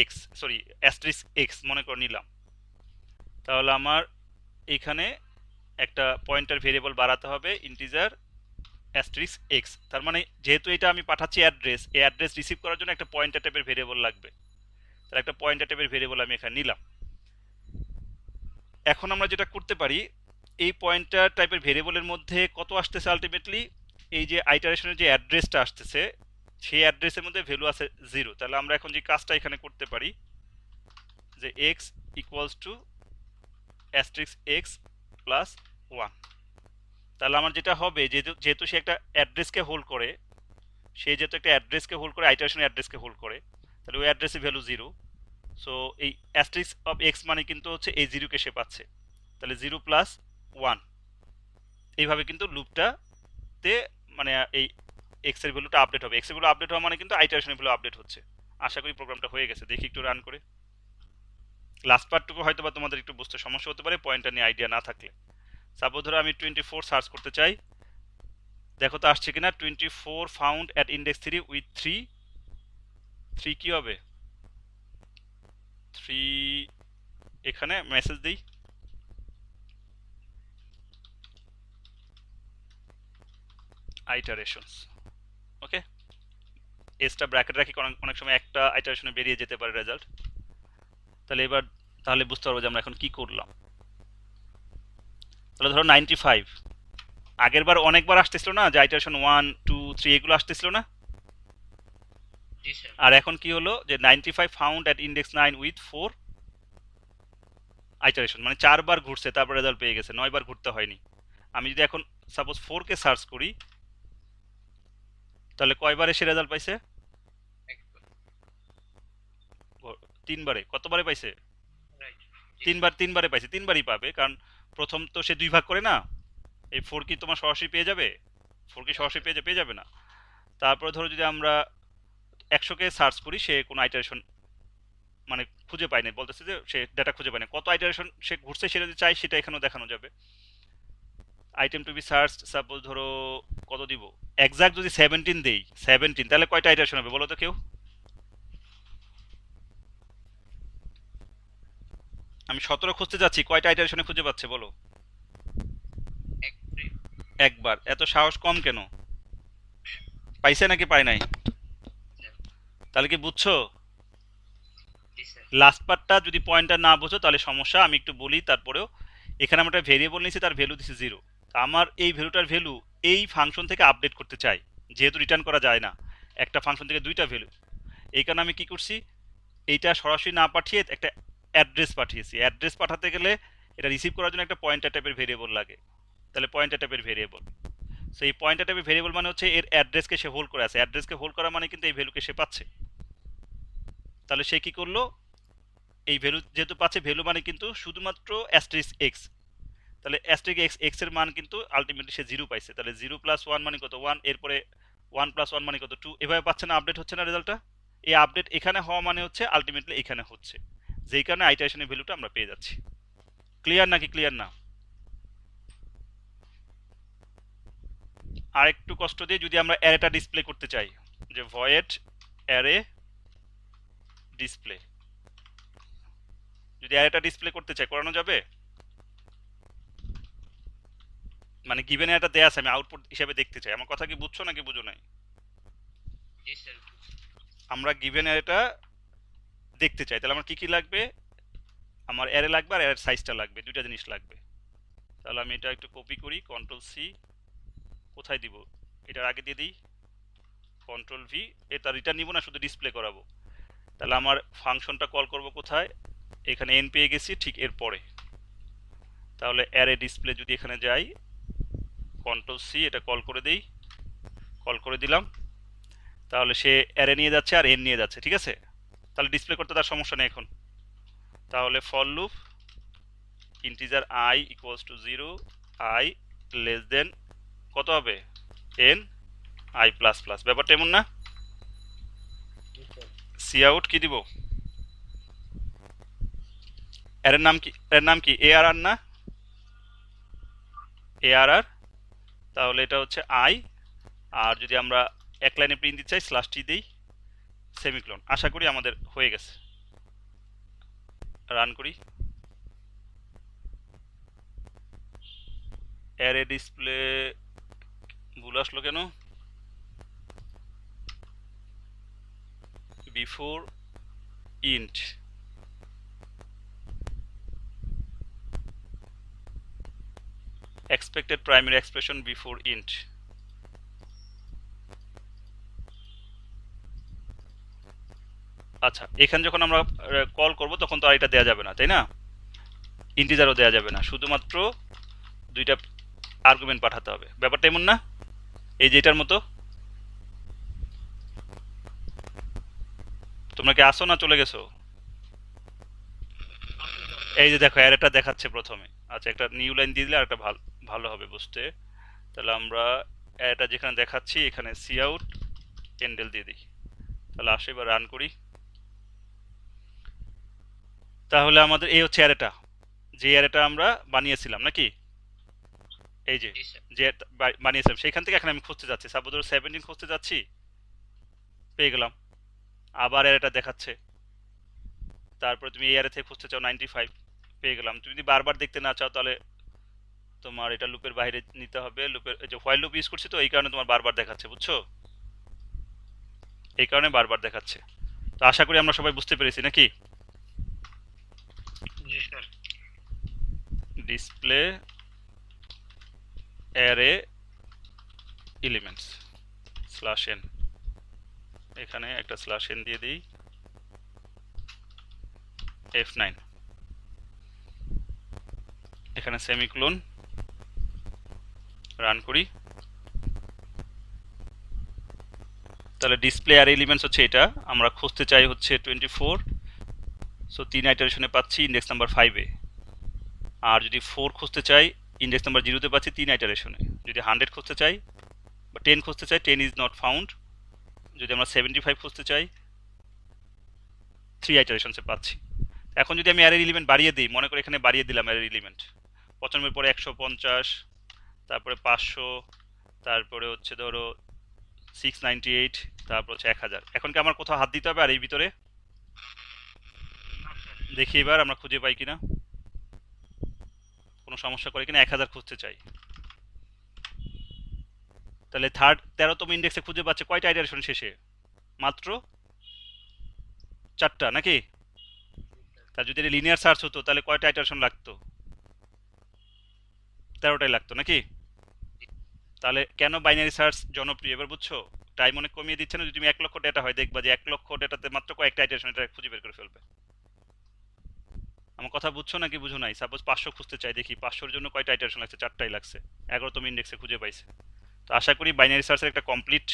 এক্স, সরি এক্স মনে করে নিলাম। তাহলে আমার এখানে একটা পয়েন্টার ভেরিয়েবল বাড়াতে হবে, ইন্টিজার এক্স। তার মানে যেহেতু এটা আমি পাঠাচ্ছি অ্যাড্রেস, এই অ্যাড্রেস রিসিভ করার জন্য একটা পয়েন্টার টাইপের ভেরিয়েবল লাগবে। তাহলে একটা পয়েন্টার টাইপের ভেরিয়েবল আমি এখানে নিলাম। এখন আমরা যেটা করতে পারি, এই পয়েন্টার টাইপের ভেরিয়েবলের মধ্যে কত আসতেছে আলটিমেটলি, এই যে আইটারেশনের যে অ্যাড্রেসটা আসতেছে সেই অ্যাড্রেসের মধ্যে ভ্যালু আছে 0। তাহলে আমরা এখন যে কাজটা এখানে করতে পারি যে x equals to asterisk x plus 1। তাহলে আমার যেটা হবে, যেহেতু সে একটা অ্যাড্রেসকে হোল্ড করে, সে যেহেতু একটা অ্যাড্রেসকে হোল্ড করে, আইটারেশনের অ্যাড্রেসকে হোল্ড করে, তাহলে ওই অ্যাড্রেসের ভ্যালু 0। সো এই অ্যাস্ট্রিক্স অফ এক্স মানে কিন্তু হচ্ছে এই 0কে সে পাচ্ছে। তাহলে 0 প্লাস 1, এইভাবে কিন্তু লুপটাতে মানে এই এক্স এর ভ্যালুটা আপডেট হবে। এক্স এর ভ্যালু আপডেট হওয়া মানে কিন্তু আইটারেশনের ভ্যালু আপডেট হচ্ছে। আশা করি প্রোগ্রামটা হয়ে গেছে, দেখি একটু রান করে। লাস্ট পার্টটুকু হয়তো বা তোমাদের একটু বুঝতে সমস্যা হতে পারে পয়েন্টটা নিয়ে আইডিয়া না থাকলে। সাপোজ ধরো আমি 24 সার্চ করতে চাই, দেখো তো আসছে কিনা। 24 ফাউন্ড অ্যাট ইন্ডেক্স 3 উইথ 3 কি হবে 3, এখানে মেসেজ দিই আইটারেশনস। ওকে, এসটা ব্র্যাকেট রাখি, কারণ অনেক সময় একটা আইটারেশনে বেরিয়ে যেতে পারে রেজাল্ট। তাহলে বুঝতে পারবো যে আমরা এখন কি করলাম। তাহলে ধরো 95, আগের বার অনেকবার আসতেছিল না যে আইটারেশন 1 2 3 এগুলো আসতেছিল না, জি স্যার। আর এখন কি হলো যে 95 found at index 9 with 4 iteration, মানে 4 বার ঘুরছে তারপর রেজাল্ট পেয়ে গেছে, 9 বার ঘুরতে হয়নি। আমি যদি এখন সাপোজ 4 কে সার্চ করি, তাহলে কয়বার এসে রেজাল্ট পাইছে? একবার। 3 বারে। কতবারে পাইছে? রাইট। 3 বারে পাইছে। 3 বারই পাবে, কারণ প্রথম তো সে 2 ভাগ করে না। এই 4 কি তোমার সরাসরি পেয়ে যাবে? 4 কি সরাসরি পেয়ে যাবে না। তারপরে ধরো যদি আমরা 100 কে সার্চ করি, সে কোনো আইটারেশন মানে খুঁজে পায়নি, বলতেছে যে সে ডাটা খুঁজে পায়নি। কত আইটারেশন সে ঘুরছে সেটা যদি চাই সেটা এখানেও দেখানো যাবে। Item to be search suppose ধরো কত দিব, এক্সাক্ট যদি 17 দেই, 17, তাহলে কয়টা আইটারেশন হবে বলো তো কেউ? আমি 17 খুঁজতে যাচ্ছি, কয়টা আইটারেশনে খুঁজে পাচ্ছে বলো? একবারে। একবার। এত সাহস কম কেন? পাইছে নাকি পায় নাই? স্যার। তাহলে কি বুঝছো? জি স্যার। লাস্ট পার্টটা যদি পয়েন্টটা না বোঝো তাহলে সমস্যা। আমি একটু বলি তারপরেও। এখানে আমরা একটা ভেরিয়েবল নিয়েছি, তার ভ্যালু দিছি 0। আমার এই ভ্যালুটার ভ্যালু এই ফাংশন থেকে আপডেট করতে চাই, যেহেতু রিটার্ন করা যায় না একটা ফাংশন থেকে দুইটা ভ্যালু। এই কারণে আমি কি করছি, এইটা সরাসরি না পাঠিয়ে একটা অ্যাড্রেস পাঠিয়েছি। অ্যাড্রেস পাঠাতে গেলে এটা রিসিভ করার জন্য একটা পয়েন্টার টাইপের ভেরিয়েবল লাগে। তাহলে পয়েন্টার টাইপের ভেরিয়েবল, সেই পয়েন্টার টাইপের ভেরিয়েবল মানে হচ্ছে এর অ্যাড্রেসকে সে হোল্ড করে আছে। অ্যাড্রেসকে হোল্ড করা মানে কিন্তু এই ভ্যালুকে সে পাচ্ছে। তাহলে সে কি করলো, এই ভ্যালু যেহেতু পাচ্ছে, ভ্যালু মানে কিন্তু শুধুমাত্র অ্যাস্টেরিস্ক এক্স। তাহলে অ্যাস্টেরিস্ক এক্স, এক্স এর মান কিন্তু আলটিমেটলি সে 0 পাইছে। তাহলে 0 প্লাস 1 মানে কত 1, এরপরে 1 প্লাস 1 মানে কত 2, এভাবে পাচ্ছে না, আপডেট হচ্ছে না রেজাল্টটা। এই আপডেট এখানে হওয়া মানে হচ্ছে আলটিমেটলি এখানে হচ্ছে, যেই কারণে আইটারেশনের ভ্যালুটা আমরা পেয়ে যাচ্ছি। ক্লিয়ার নাকি ক্লিয়ার না? আর একটু কষ্ট দিয়ে যদি আমরা অ্যারেটা ডিসপ্লে করতে চাই, যে ভয়েড অ্যারে ডিসপ্লে, যদি অ্যারেটা ডিসপ্লে করতে চাই করানো যাবে? মানে গিভেন অ্যারেটা দেয়া আছে, আমি আউটপুট হিসেবে দেখতে চাই। আমার কথা কি বুঝছো নাকি বুঝো নাই? জি স্যার। আমরা গিভেন অ্যারেটা দেখতে চাই, তাহলে আমার কি কি লাগবে? আমার অ্যারে লাগবে আর অ্যারের সাইজটা লাগবে, দুইটা জিনিস লাগবে। তাহলে আমি এটা একটু কপি করি, কন্ট্রোল সি, কোথায় দিব, এটার আগে দিয়ে দিই, কন্ট্রোল ভি। এটা রিটার্ন নিব না, শুধু ডিসপ্লে করাবো। তাহলে আমার ফাংশনটা কল করব কোথায়, এখানে এন পেয়ে গেছি ঠিক এর পরে। তাহলে অ্যারে ডিসপ্লে যদি এখানে যাই, কন্ট্রোল সি, এটা কল করে দেই, কল করে দিলাম। তাহলে সে অ্যারে নিয়ে যাচ্ছে আর এন নিয়ে যাচ্ছে, ঠিক আছে। তাহলে ডিসপ্লে করতে তার সমস্যা নেই এখন। তাহলে for loop integer I equals to 0, I less than কত হবে এন, আই প্লাস প্লাস। ব্যাপারটা এমন না? জি স্যার। সি আউট কি দিব, এর নাম কি, এর নাম কি এ আর আর না, এ আর আর। তাহলে এটা হচ্ছে আই, আর যদি আমরা এক লাইনে প্রিন্ট দিতে চাই স্ল্যাশ টি দেই, সেমিক্লোন। আশা করি আমাদের হয়ে গেছে, রান করি। অ্যারে ডিসপ্লে ভুল আসলো কেন? Before int expected primary expression before int আচ্ছা এখানে যখন আমরা কল করব তখন তো আর এটা দেয়া যাবে না তাই না ইন্টিজারও দেয়া যাবে না শুধুমাত্র দুইটা আর্গুমেন্ট পাঠাতে হবে ব্যাপারটা এমন না এই যে এটার মতো তোমরা কি আসো না চলে গেছো এই যে দেখো অ্যারেটা দেখাচ্ছে প্রথমে আচ্ছা একটা নিউ লাইন দিয়ে দিলে আর একটা ভালো হবে বুঝতে তাহলে আমরা অ্যারেটা যেখানে দেখাচ্ছি এখানে সি আউট এন্ডেল দিয়ে দিই তাহলে আসো এবার রান করি তাহলে আমাদের এই হচ্ছে অ্যারেটা যে অ্যারেটা আমরা বানিয়েছিলাম নাকি এই যে জি স্যার যে বানিয়েছিলাম সেইখান থেকে এখন আমি খুঁজতে যাচ্ছি সাপোজ ধরো 17 খুঁজতে যাচ্ছি পেয়ে গেলাম আবার অ্যারেটা দেখাচ্ছে তারপরে তুমি এই অ্যারে থেকে খুঁজতে চাও 95 পেয়ে গেলাম তুমি যদি বারবার দেখতে না চাও তাহলে তোমার এটা লুপের বাইরে নিতে হবে লুপের এই যে হোয়াইল লুপ ইউজ করছি তো এই কারণে তোমার বারবার দেখাচ্ছে বুঝছো এই কারণে বারবার দেখাচ্ছে তো আশা করি আমরা সবাই বুঝতে পেরেছি নাকি জি sir display array elements slash n এখানে একটা স্ল্যাশ এন দিয়ে দিই F9 এখানে সেমিকোলন রান করি তাহলে ডিসপ্লে আর এলিমেন্টস হচ্ছে এটা আমরা খুঁজতে চাই হচ্ছে 24 সো 3 আইটারেশনে পাচ্ছি ইন্ডেক্স নাম্বার 5 এ আর যদি 4 খুঁজতে চাই ইন্ডেক্স নাম্বার 0 তে পাচ্ছি 3 আইটারেশনে যদি 100 খুঁজতে চাই বা 10 খুঁজতে চাই 10 ইজ নট ফাউন্ড যদি আমরা 75 খুঁজতে চাই 3 আইটারেশনসে পাচ্ছি এখন যদি আমি অ্যারের এলিমেন্ট বাড়িয়ে দিই মনে করে এখানে বাড়িয়ে দিলাম অ্যারের এলিমেন্ট 95 পরে 150 তারপরে 500 তারপরে হচ্ছে ধরো 698 তারপর হচ্ছে 1000 এখন কি আমার কোথাও হাত দিতে হবে আর এই ভিতরে দেখি এবার আমরা খুঁজে পাই কিনা কোনো সমস্যা করে কিনা 1000 খুঁজতে চাই তাহলে 13তম ইন্ডেক্সে খুঁজে পাচ্ছে কয়টা আইটারেশন শেষে মাত্র 4টা নাকি তা যদি এটা লিনিয়ার সার্চ হতো তাহলে কয়টা আইটারেশন লাগতো 13টাই লাগতো নাকি তাহলে কেন বাইনারি সার্চ জনপ্রিয় এবার বুঝছো টাইম অনেক কমিয়ে দিচ্ছে না যদি তুমি 1 লক্ষ ডেটা হয় দেখবা যে 1 লক্ষ ডেটাতে মাত্র কয়েকটা আইটারেশন এটা খুঁজে বের করে ফেলবে আমার কথা বুঝছো নাকি বুঝো নাই সাপোজ 500 খুঁজতে চাই দেখি 500 এর জন্য কয়টা আইটারেশন লাগছে 4টাই লাগছে 11তম ইন্ডেক্সে খুঁজে পাইছে তো আশা করি বাইনারি সার্চের একটা কমপ্লিট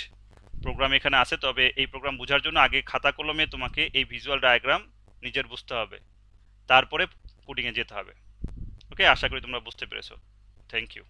প্রোগ্রাম এখানে আছে তবে এই প্রোগ্রাম বোঝার জন্য আগে খাতা কলমে তোমাকে এই ভিজুয়াল ডায়াগ্রাম নিজের বুঝতে হবে তারপরে কোডিংয়ে যেতে হবে ওকে আশা করি তোমরা বুঝতে পেরেছো থ্যাংক ইউ